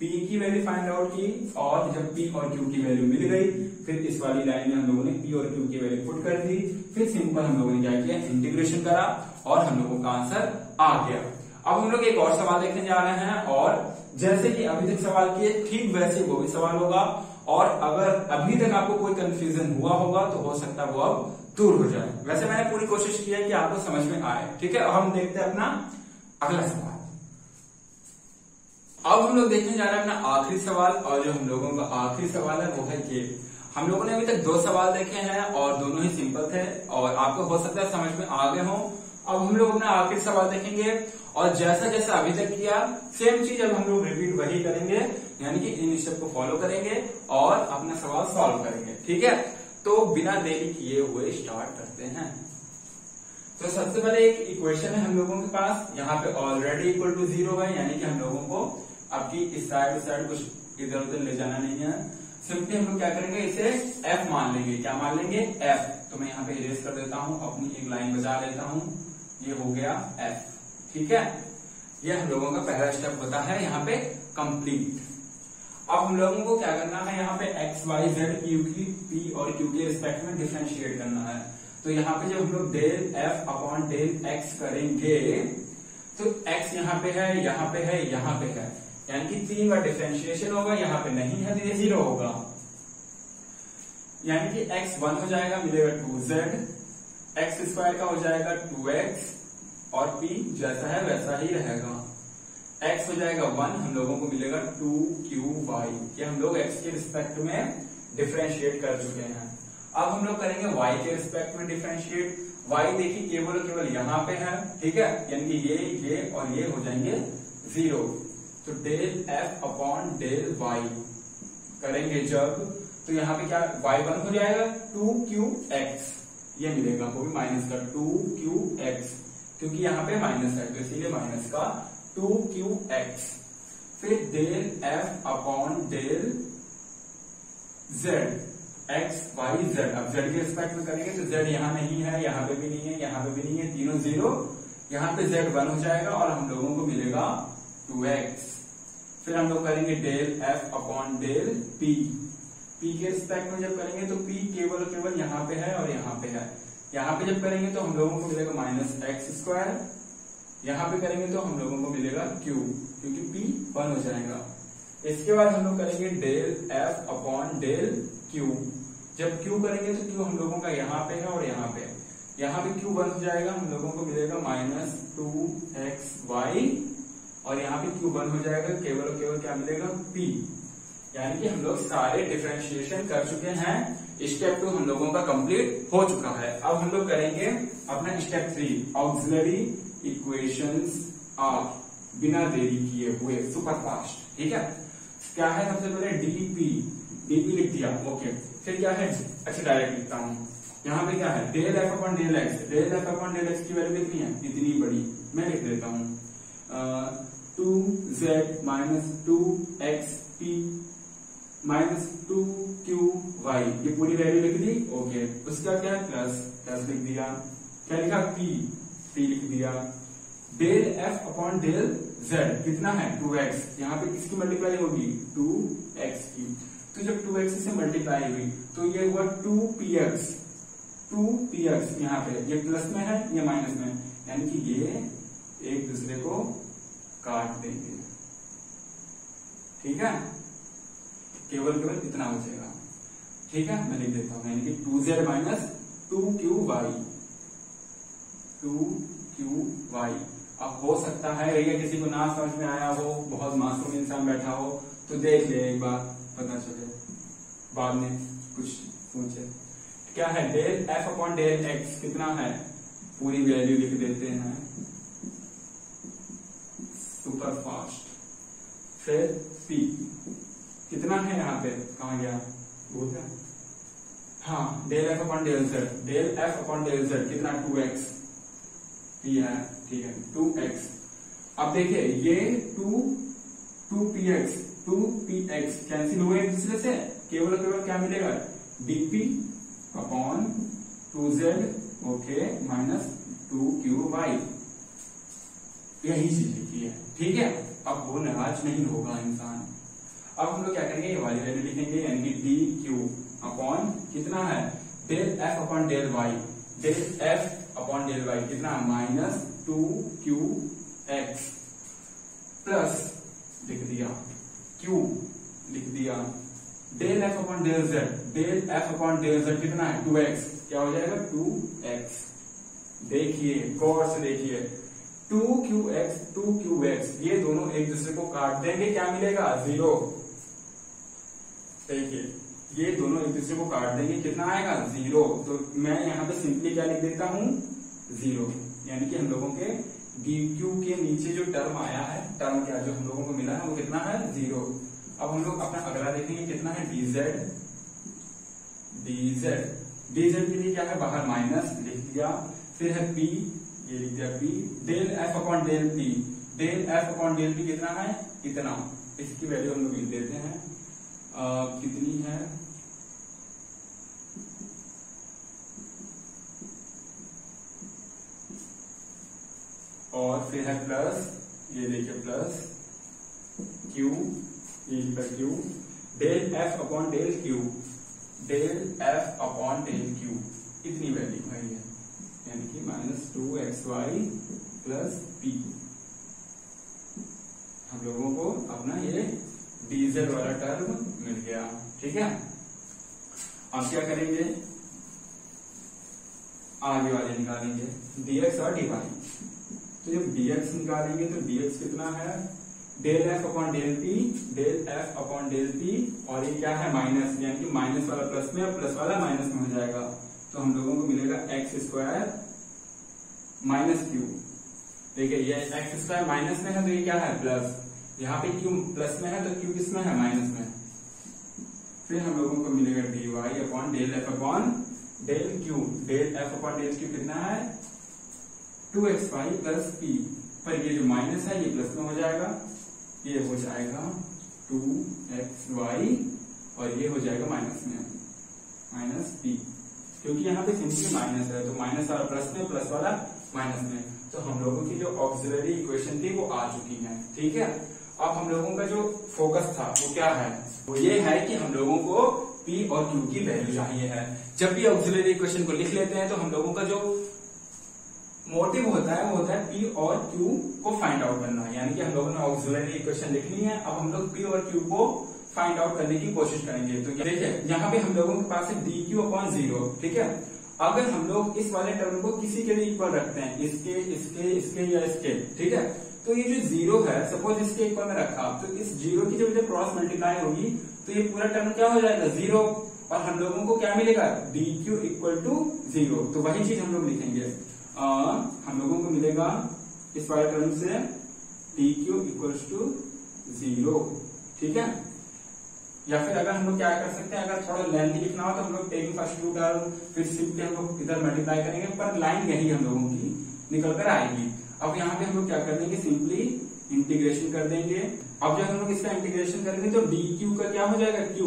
पी की वैल्यू फाइंड आउट की, और जब पी और क्यू की वैल्यू मिल गई फिर इस वाली लाइन में हम लोगों ने पी और क्यू की वैल्यू पुट कर दी। फिर सिंपल हम लोगों ने क्या किया, इंटीग्रेशन करा, और हम लोगों का आंसर आ गया। अब हम लोग एक और सवाल देखने जा रहे हैं, और जैसे कि अभी तक सवाल किए ठीक वैसे वो भी सवाल होगा, और अगर अभी तक आपको कोई कंफ्यूजन हुआ होगा तो हो सकता है वो अब दूर हो जाए। वैसे मैंने पूरी कोशिश की है कि आपको समझ में आए, ठीक है। अब हम देखते हैं अपना अगला सवाल। अब हम लोग देखने जा रहे हैं अपना आखिरी सवाल, और जो हम लोगों का आखिरी सवाल है वो है ये। हम लोगों ने अभी तक 2 सवाल देखे हैं और दोनों ही सिंपल थे और आपको हो सकता है समझ में आ गए हो। अब हम लोग अपना आखिरी सवाल देखेंगे और जैसा जैसा अभी तक किया सेम चीज अब हम लोग रिपीट वही करेंगे, यानी कि इन स्टेप को फॉलो करेंगे और अपना सवाल सॉल्व करेंगे, ठीक है। तो बिना देरी किए हुए स्टार्ट करते हैं। तो सबसे पहले एक इक्वेशन है हम लोगों के पास, यहाँ पे ऑलरेडी इक्वल टू 0 है, यानी कि हम लोगों को आपकी इस साइड कुछ इधर उधर ले जाना नहीं है। सिंपली हम लोग क्या करेंगे, इसे f मान लेंगे। क्या मान लेंगे? f। तो मैं यहाँ पे इरेज कर देता हूँ, अपनी एक लाइन बचा लेता हूँ, ये हो गया f, ठीक है। ये हम लोगों का पहला स्टेप होता है यहाँ पे कंप्लीट। अब हम लोगों को क्या करना है, यहाँ पे x, y, z, u की p और q के रिस्पेक्ट में डिफरेंशिएट करना है। तो यहाँ पे जब हम लोग del f upon del x करेंगे तो x यहाँ पे है, यहाँ पे है, यहाँ पे है, यानी कि 3 बार डिफरेंशिएशन होगा, यहाँ पे नहीं है तो ये 0 होगा, यानी कि x 1 हो जाएगा, मिलेगा 2z, x स्क्वायर का हो जाएगा 2x और p जैसा है वैसा ही रहेगा। x हो जाएगा 1, हम लोगों को मिलेगा 2qy। ये हम लोग x के रिस्पेक्ट में डिफरेंशिएट कर चुके हैं। अब हम लोग करेंगे y के रिस्पेक्ट में डिफरेंशिएट। y देखिए केवल और केवल यहाँ पे है, ठीक है, यानी कि ये और ये हो जाएंगे 0। तो del f upon del y करेंगे जब, तो यहाँ पे क्या y 1 हो जाएगा 2qx, ये मिलेगा, वो भी माइनस का 2qx, क्योंकि यहाँ पे माइनस है तो इसीलिए माइनस का 2qx। फिर del f upon del z, x y z। अब z के रिस्पेक्ट में करेंगे तो z यहाँ नहीं है, यहाँ पे भी नहीं है, यहाँ पे भी नहीं है, तीनों 0। यहाँ पे z 1 हो जाएगा और हम लोगों को मिलेगा 2x। फिर हम लोग करेंगे del f upon del p। p के रिस्पेक्ट में जब करेंगे तो p केवल केवल यहाँ पे है और यहाँ पे है। यहाँ पे जब करेंगे तो हम लोगों को मिलेगा माइनस एक्स स्क्वायर, यहाँ पे करेंगे तो हम लोगों को मिलेगा q, क्योंकि p 1 हो जाएगा। इसके बाद हम लोग करेंगे del f upon del q। जब q करेंगे तो q हम लोगों का यहाँ पे है और यहाँ पे, यहाँ पे q 1 हो जाएगा, हम लोगों को मिलेगा माइनस 2xy और यहाँ पे q 1 हो जाएगा, केवल और केवल क्या मिलेगा p। यानी कि हम लोग सारे डिफरेंशिएशन कर चुके हैं। स्टेप 2 हम लोगों का कंप्लीट हो चुका है। अब हम लोग करेंगे अपना स्टेप 3, ऑक्सिलरी इक्वेशंस आर, बिना देरी किए हुए, सुपर फास्ट, ठीक है। क्या है, सबसे पहले डीपी लिख दिया, ओके। फिर क्या है, अच्छा डायरेक्ट लिखता हूँ। यहाँ पे क्या है, del F upon del x. Del F upon del x की वैल्यू कितनी है, इतनी बड़ी, मैं लिख देता हूँ 2z minus 2xp minus 2qy, ये पूरी वैल्यू लिख दी, ओके। उसका क्या है, प्लस लिख दिया। क्या लिखा, p लिख दिया। Del f upon del z कितना है, 2x, यहाँ पे किसकी मल्टीप्लाई होगी, 2x की। तो जब 2x से मल्टीप्लाई हुई तो ये हुआ 2px यहाँ पे, ये प्लस में है, ये माइनस में, यानी कि ये एक दूसरे को काट देंगे, ठीक है। केवल इतना हो जाएगा, ठीक है। मैं लिख देता हूं, यानी कि 2z माइनस 2qy। अब हो सकता है भैया किसी को ना समझ में आया हो, बहुत मासूम इंसान बैठा हो तो देख ले एक बार, पता चले, बाद में कुछ पूछे। क्या है, del f upon del x कितना है, पूरी वैल्यू लिख देते हैं, सुपर फास्ट। फिर p कितना है, यहाँ पे कहा गया, भूल गया, हाँ, del f upon del z। Del f upon del z कितना, 2x, p है, ठीक है, 2x। अब देखिए ये 2px कैंसिल हुए एक दूसरे से, केवल क्या मिलेगा, dp upon 2z, okay, minus 2qy, यही चीज लिखी है, ठीक है। अब वो नाराज नहीं होगा इंसान। अब हम लोग क्या करेंगे, ये वाली वैल्यू लिखेंगे, यानी कि dq अपॉन कितना है, del f upon del y। Del f upon del y कितना, माइनस 2qx, प्लस लिख दिया, q लिख दिया, del f upon del z। Del f upon del z कितना है, 2x, क्या हो जाएगा 2x। देखिए गौर से देखिए 2qx 2qx ये दोनों एक दूसरे को काट देंगे, क्या मिलेगा 0। देखिए ये दोनों एक दूसरे को काट देंगे, कितना आएगा 0। तो मैं यहाँ पे सिंपली क्या लिख देता हूँ 0, यानी कि हम लोगों के dq के नीचे जो टर्म आया है, टर्म क्या जो हम लोगों को मिला है वो कितना है 0। अब हम लोग अपना अगला देखेंगे कितना है dz। dz के लिए क्या है बाहर माइनस लिख दिया, फिर है p, ये लिख दिया p, del f upon del p। Del f upon del p कितना है इतना, इसकी वैल्यू हम लोग लिख देते हैं कितनी है और फिर है प्लस, ये देखिए प्लस q, ये q, del f upon del q, del f upon del q इतनी वैल्यू है ये, यानी कि -2xy प्लस p। हम लोगों को अपना ये dz वाला टर्म मिल गया, ठीक है। अब क्या करेंगे आगे वाले निकालेंगे dx और dy। तो जब dx निकालेंगे तो dx कितना है del f upon del p, del f upon del p, और ये क्या है माइनस, यानी कि माइनस वाला प्लस में और प्लस वाला माइनस में हो जाएगा। तो हम लोगों को मिलेगा एक्स स्क्वायर माइनस क्यू। देखिए ये एक्स स्क्वायर माइनस में है तो ये क्या है प्लस, यहाँ पे क्यू प्लस में है तो क्यू किस में है माइनस में। फिर हम लोगों को मिलेगा dy upon del f upon del q. Del f upon del q कितना है 2xy प्लस p, पर ये जो माइनस है ये प्लस में हो जाएगा, ये हो जाएगा 2xy और ये हो जाएगा माइनस में माइनस p, क्योंकि यहाँ पे सिंपली माइनस है तो माइनस वाला प्लस में प्लस वाला माइनस में। तो हम लोगों की जो ऑक्सिलरी इक्वेशन थी वो आ चुकी है, ठीक है। अब हम लोगों का जो फोकस था वो क्या है, वो ये है कि हम लोगों को p और q की वैल्यू चाहिए है। जब भी ऑक्सिलरी इक्वेशन को लिख लेते हैं तो हम लोगों का जो मोटिव होता है वो होता है p और q को फाइंड आउट करना, यानी कि हम लोगों ने ऑक्सिलरी इक्वेशन लिखनी है। अब हम लोग p और q को फाइंड आउट करने की कोशिश करेंगे। तो देखिए यहाँ पे हम लोगों के पास है dq अपॉन 0, ठीक है। अगर हम लोग इस वाले टर्म को किसी के लिए इक्वल रखते हैं, इसके इसके इसके या इसके, ठीक है, तो ये जो 0 है सपोज इसके इक्वल में रखा, तो इस 0 की जब क्रॉस मल्टीप्लाई होगी तो ये पूरा टर्म क्या हो जाएगा 0, और हम लोगों को क्या मिलेगा dq इक्वल टू 0। तो वही चीज हम लोग लिखेंगे, हम लोगों को मिलेगा इस वाले टर्म से dq इक्वल टू 0, ठीक है। या फिर अगर हम लोग क्या कर सकते हैं, अगर थोड़ा लेंथी लिखना हो तो हम लोग टेकिंग फर्स्ट टू टर्म फिर सिंपली हम लोग इधर मल्टीप्लाई करेंगे, पर लाइन यही हम लोगों की निकल कर आएगी। अब यहाँ पे हम लोग क्या कर देंगे सिंपली इंटीग्रेशन कर देंगे। अब जब हम लोग इसका इंटीग्रेशन करेंगे तो dq का क्या हो जाएगा q,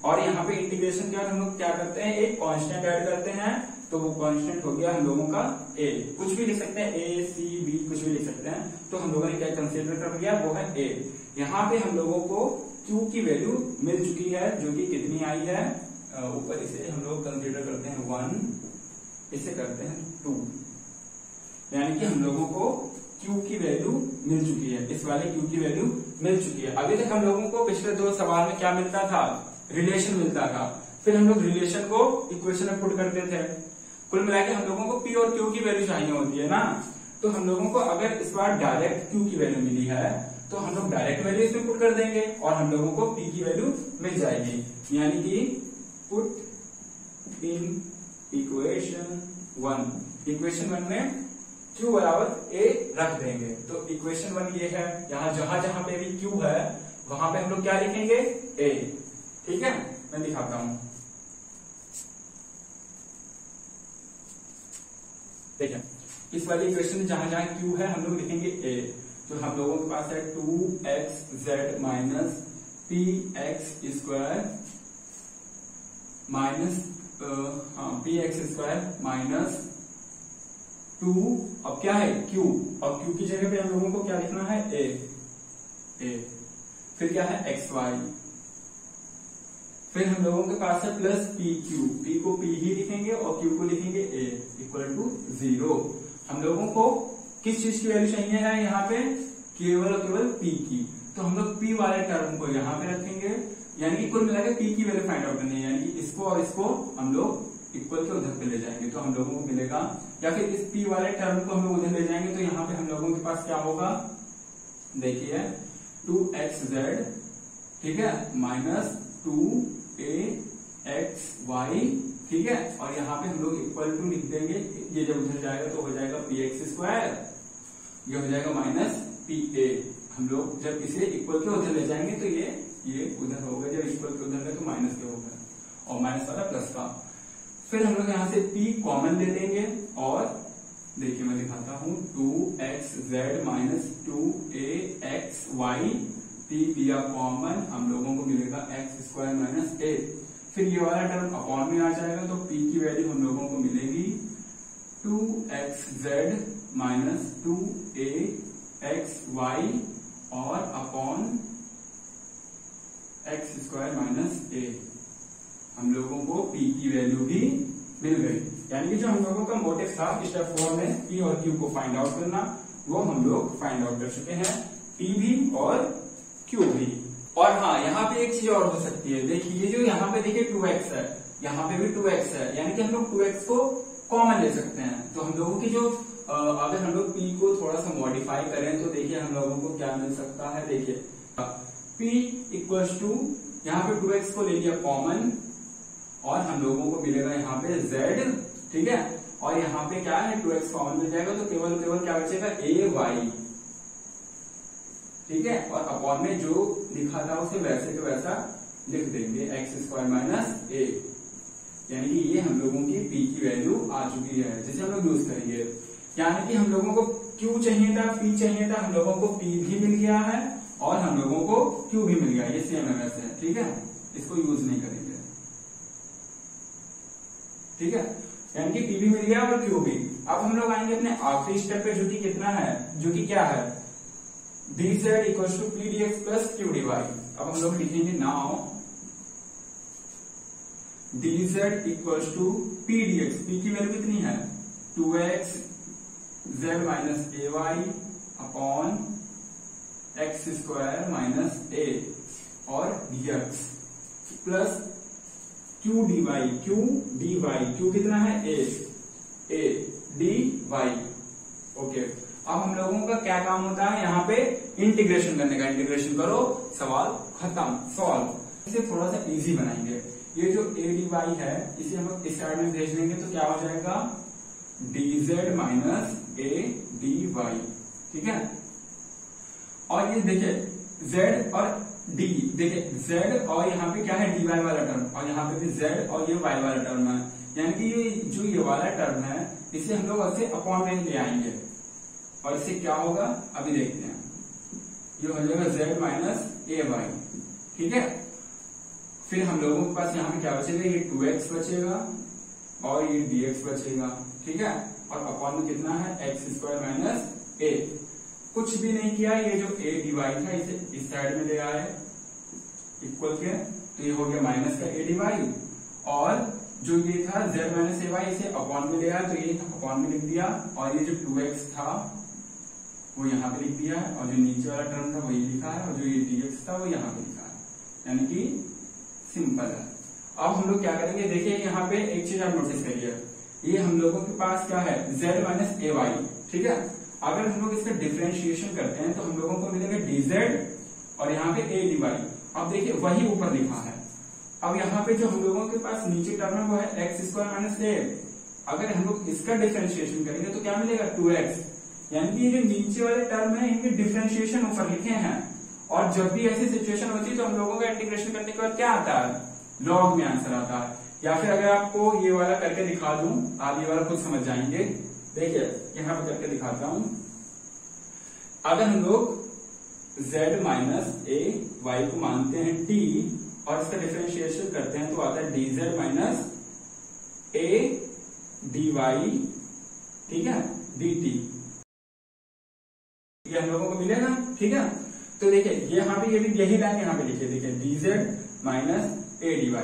और यहाँ पे इंटीग्रेशन के बाद हम लोग क्या करते हैं एक कांस्टेंट ऐड करते हैं, तो वो कांस्टेंट हो गया हम लोगों का a। कुछ भी लिख सकते हैं a c b कुछ भी लिख सकते हैं। तो हम लोगों ने क्या कंसीडर कर लिया वो है a। यहाँ पे हम लोगों को q की वैल्यू मिल चुकी है जो कि कितनी आई है, ऊपर इसे हम लोग कंसीडर करते हैं 1, इसे करते हैं 2, यानी कि हम लोगों को q की वैल्यू मिल चुकी है, इस वाले q की वैल्यू मिल चुकी है। अभी तक हम लोगों को पिछले 2 सवाल में क्या मिलता था, रिलेशन मिलता था, फिर हम लोग रिलेशन को इक्वेशन में पुट करते थे। कुल मिला के हम लोगों को p और q की वैल्यू चाहिए होती है ना, तो हम लोगों को अगर इस बार डायरेक्ट q की वैल्यू मिली है तो हम लोग डायरेक्ट वैल्यू इसमें पुट कर देंगे और हम लोगों को p की वैल्यू मिल जाएगी, यानी कि पुट इन इक्वेशन 1। इक्वेशन 1 में q बराबर a रख देंगे। तो इक्वेशन 1 ये है, यहाँ जहां जहां पे भी q है वहां पे हम लोग क्या लिखेंगे a, ठीक है। मैं दिखाता हूं, देखिए इस वाली इक्वेशन में जहां जहां q है हम लोग लिखेंगे a। तो हम लोगों के पास है 2xz minus px square minus px square minus 2, अब क्या है q, और q की जगह पे हम लोगों को क्या लिखना है a। फिर क्या है xy, फिर हम लोगों के पास है प्लस pq, p को p ही लिखेंगे और q को लिखेंगे a इक्वल टू 0। हम लोगों को किस चीज की वैल्यू चाहिए है यहाँ पे, केवल और केवल p की। तो हम लोग p वाले टर्म को यहाँ पे रखेंगे, यानी कि कुल मिलाकर p की वैल्यू फाइंड आउट करनी है, यानी कि इसको और इसको हम लोग इक्वल के उधर पे ले जाएंगे तो हम लोगों को मिलेगा, या फिर इस p वाले टर्म को हम लोग उधर ले जाएंगे तो यहाँ पे हम लोगों के पास क्या होगा, देखिए 2xz, ठीक है, माइनस 2axy, ठीक है, और यहाँ पे हम लोग इक्वल टू लिख देंगे, ये जब उधर जाएगा तो हो जाएगा px², ये हो जाएगा माइनस pa। हम लोग जब इसे इक्वल के उधर ले जाएंगे तो ये उधर होगा, जब इक्वल के उधर गए तो माइनस के होगा और माइनस वाला प्लस का। फिर हम लोग यहाँ से p कॉमन ले लेंगे और देखिए मैं दिखाता हूँ 2xz माइनस 2axy, p दिया कॉमन, हम लोगों को मिलेगा x² माइनस a। फिर ये वाला टर्म अपॉन में आ जाएगा तो p की वैल्यू हम लोगों को मिलेगी 2xz माइनस 2axy और अपॉन x² माइनस a। हम लोगों को p की वैल्यू भी मिल गई, यानी कि जो हम लोगों का मोटिव था स्टेप 4 में p और q को फाइंड आउट करना, वो हम लोग फाइंड आउट कर चुके हैं, p भी और q भी। और हाँ, यहाँ पे एक चीज और हो सकती है, देखिए ये जो यहाँ पे देखिए 2x है, यहाँ पे भी 2x है, यानी कि हम लोग 2x को कॉमन ले सकते हैं। तो हम लोगों की जो अगर हम लोग p को थोड़ा सा मॉडिफाई करें तो देखिए हम लोगों को क्या मिल सकता है, देखिए p इक्वल्स टू, यहाँ पे 2x को ले लिया कॉमन और हम लोगों को मिलेगा यहाँ पे z, ठीक है, और यहाँ पे क्या है 2x कॉमन मिल जाएगा तो केवल क्या बचेगा ay, ठीक है, और अपॉन में जो लिखा था उसे वैसे के वैसा लिख देंगे x² माइनस a, यानी कि ये हम लोगों की p की वैल्यू आ चुकी है जिसे हम लोग यूज करेंगे। यानी कि हम लोगों को q चाहिए था, p चाहिए था, हम लोगों को p भी मिल गया है और हम लोगों को q भी मिल गया, ये सेम है वैसे, ठीक है, इसको यूज नहीं करेंगे, ठीक है, यानी कि p भी मिल गया और q भी। अब हम लोग आएंगे अपने आखिरी स्टेप पे, जो कि कितना है, जो कि क्या है, dz equal to p dx plus q dy। अब हम लोग लिखेंगे now dz equal to p dx, p की वैल्यू कितनी है 2x z minus ay upon x² minus a और dx plus q dy, q कितना है a dy, ओके। अब हम लोगों का क्या काम होता है, यहाँ पे इंटीग्रेशन करने का, इंटीग्रेशन करो सवाल खत्म, सॉल्व। इसे थोड़ा सा इजी बनाएंगे, ये जो a dy है इसे हम लोग इस साइड में भेज देंगे तो क्या हो जाएगा dz माइनस a dy, ठीक है, और ये देखिए z और d, देखिए z और यहाँ पे क्या है dy वाला टर्म और यहाँ पे भी z और ये y वाला टर्म है, यानी कि ये जो ये वाला टर्म है इसे हम लोग ऐसे अपॉन में ले आएंगे और इससे क्या होगा अभी देखते हैं, ये हो जाएगा z माइनस ay, ठीक है। फिर हम लोगों के पास यहाँ पे क्या बचेगा, ये 2x बचेगा और ये dx बचेगा, ठीक है, और अपॉन में कितना है x² माइनस a। कुछ भी नहीं किया, ये जो a dy था इसे इस साइड में ले आए इक्वल के, तो ये हो गया माइनस का a dy, और जो ये था z माइनस ay इसे अपॉन में ले आया तो ये अपॉन में लिख दिया, और ये जो 2x था वो यहाँ पे लिख दिया है, और जो नीचे वाला टर्म था वही लिखा है, और जो ये dx था वो यहाँ पे लिखा है, यानी कि सिंपल है। अब हम लोग क्या करेंगे, देखिए यहाँ पे एक चीज आप नोटिस करिए, ये हम लोगों के पास क्या है z माइनस ay, ठीक है। अगर हम लोग इसका डिफरेंशिएशन करते हैं तो हम लोगों को मिलेगा dz और यहाँ पे a dy। अब देखिए वही ऊपर लिखा है, अब यहाँ पे जो हम लोगों के पास नीचे टर्म है वो है x² माइनस a। अगर हम लोग इसका डिफरेंशिएशन करेंगे तो क्या मिलेगा 2x, यानी कि ये जो नीचे वाले टर्म है इनके डिफरेंशिएशन ऊपर लिखे हैं, और जब भी ऐसी सिचुएशन होती है तो हम लोगों का इंटीग्रेशन करने के बाद क्या आता है लॉग में आंसर आता है। या फिर अगर आपको ये वाला करके दिखा दूं, आप ये वाला खुद समझ जाएंगे, देखिए यहाँ पे करके दिखाता हूं। अगर हम लोग z माइनस a y को मानते हैं t और इसका डिफरेंशिएशन करते हैं तो आता है dz माइनस a dy, ठीक है, dt, ये हम लोगों को मिलेगा, ठीक है। तो देखिए यहाँ पे ये भी यही लाइन यहाँ पे लिखिए, देखिए dz माइनस a dy।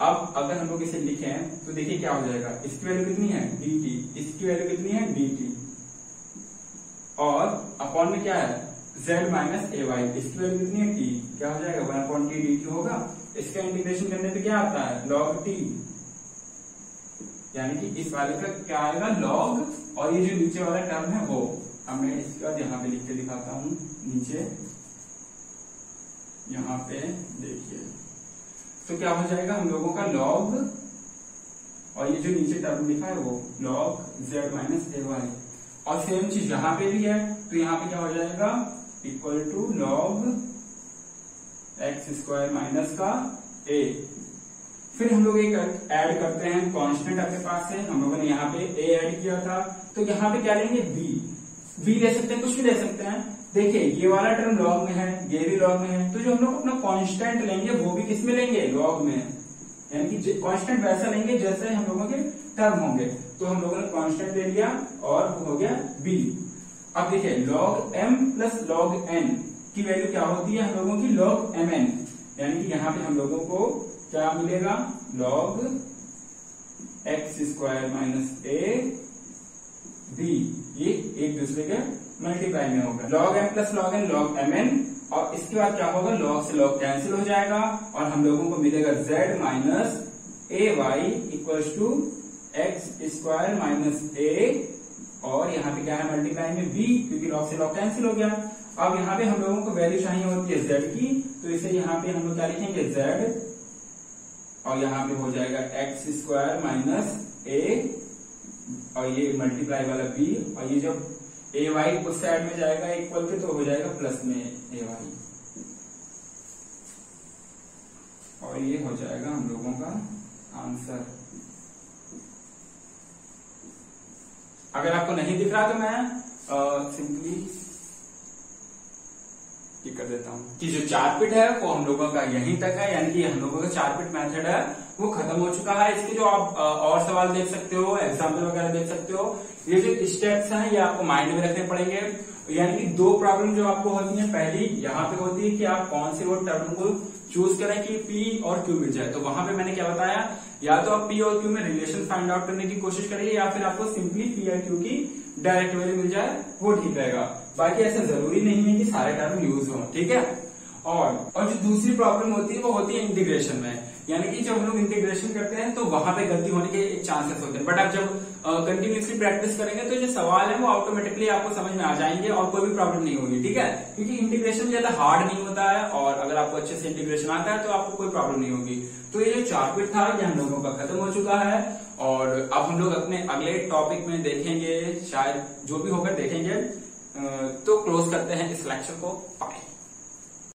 अब अगर हम लोग इसे लिखें तो देखिए क्या हो जाएगा, इसकी वैल्यू कितनी है dt, इसकी वैल्यू कितनी है dt, और अपॉन में क्या है z माइनस ay, इसकी वैल्यू कितनी है t, क्या हो जाएगा 1/t dt होगा। इसका इंटीग्रेशन करने पे क्या आता है log t, यानी कि इस वाले का क्या आएगा लॉग, और ये जो नीचे वाला टर्म है वो, अब मैं इसके बाद यहाँ पे लिख के दिखाता हूँ नीचे, यहाँ पे देखिए तो क्या हो जाएगा हम लोगों का लॉग, और ये जो नीचे टर्म लिखा है वो log z minus a Y, और सेम चीज यहाँ पे भी है, तो यहाँ पे क्या हो जाएगा equal to log x square minus का a। फिर हम लोग एक ऐड करते हैं, कांस्टेंट अपने पास है, हम लोगों ने यहाँ पे a ऐड किया था, तो यहाँ पे क्या लेंगे b ले सकते हैं, कुछ भी ले सकते हैं। देखिए ये वाला टर्म लॉग में है, ये भी लॉग में है, तो जो हम लोग अपना कांस्टेंट लेंगे वो भी किस में लेंगे, लॉग में, यानी कि कांस्टेंट वैसा लेंगे जैसे हम लोगों के टर्म होंगे। तो हम लोगों ने कांस्टेंट ले लिया और वो हो गया b। अब देखिए log m plus log n की वैल्यू क्या होती है हम लोगों की, लॉग mn, यानी कि यहाँ पे हम लोगों को क्या मिलेगा, log x square minus a b, ये एक दूसरे के मल्टीप्लाई में होगा, log m plus log n log mn, और इसके बाद क्या होगा, लॉग से लॉग कैंसिल हो जाएगा और हम लोगों को मिलेगा z minus a y equals to x square minus a, और यहाँ पे क्या है मल्टीप्लाई में b, क्योंकि लॉग से लॉग कैंसिल हो गया। अब यहाँ पे हम लोगों को वैल्यू चाहिए होती है z की, तो इसे यहाँ पे हम लोग क्या लिखेंगे z, और यहाँ पे हो जाएगा एक्स स्क्वायर माइनस a, और ये मल्टीप्लाई वाला b, और ये जब ए वाई उस साइड में जाएगा इक्वल के, तो हो जाएगा प्लस में ए वाई, और ये हो जाएगा हम लोगों का आंसर। अगर आपको नहीं दिख रहा तो मैं सिंपली ये कर देता हूं कि जो 4 पिट है वो हम लोगों का यहीं तक है, यानी कि हम लोगों का 4 पिट मेथड है वो खत्म हो चुका है। इसके जो आप और सवाल देख सकते हो, एग्जाम्पल वगैरह देख सकते हो, ये जो स्टेप्स हैं ये आपको माइंड में रखने पड़ेंगे। यानी कि 2 प्रॉब्लम जो आपको होती है, पहली यहाँ पे होती है कि आप कौन से वो टर्म को चूज करें कि P और Q मिल जाए, तो वहां पे मैंने क्या बताया, या तो आप P और Q में रिलेशन फाइंड आउट करने की कोशिश करिए, या फिर आपको सिंपली P और Q की डायरेक्ट वैल्यू मिल जाए वो ठीक रहेगा। बाकी ऐसा जरूरी नहीं है कि सारे टर्म यूज हो, ठीक है। और जो दूसरी प्रॉब्लम होती है वो होती है इंटीग्रेशन में, यानी कि जब हम लोग इंटीग्रेशन करते हैं तो वहां पे गलती होने के चांसेस होते हैं, बट आप जब कंटिन्यूसली प्रैक्टिस करेंगे तो जो सवाल है वो ऑटोमेटिकली आपको समझ में आ जाएंगे और कोई भी प्रॉब्लम नहीं होगी, ठीक है। क्योंकि इंटीग्रेशन ज्यादा हार्ड नहीं होता है, और अगर आपको अच्छे से इंटीग्रेशन आता है तो आपको कोई प्रॉब्लम नहीं होगी। तो ये जो 4 पिट था ये हम लोगों का खत्म हो चुका है, और अब हम लोग अपने अगले टॉपिक में देखेंगे, शायद जो भी होकर देखेंगे। तो क्लोज करते हैं इस लेक्चर को, बाय।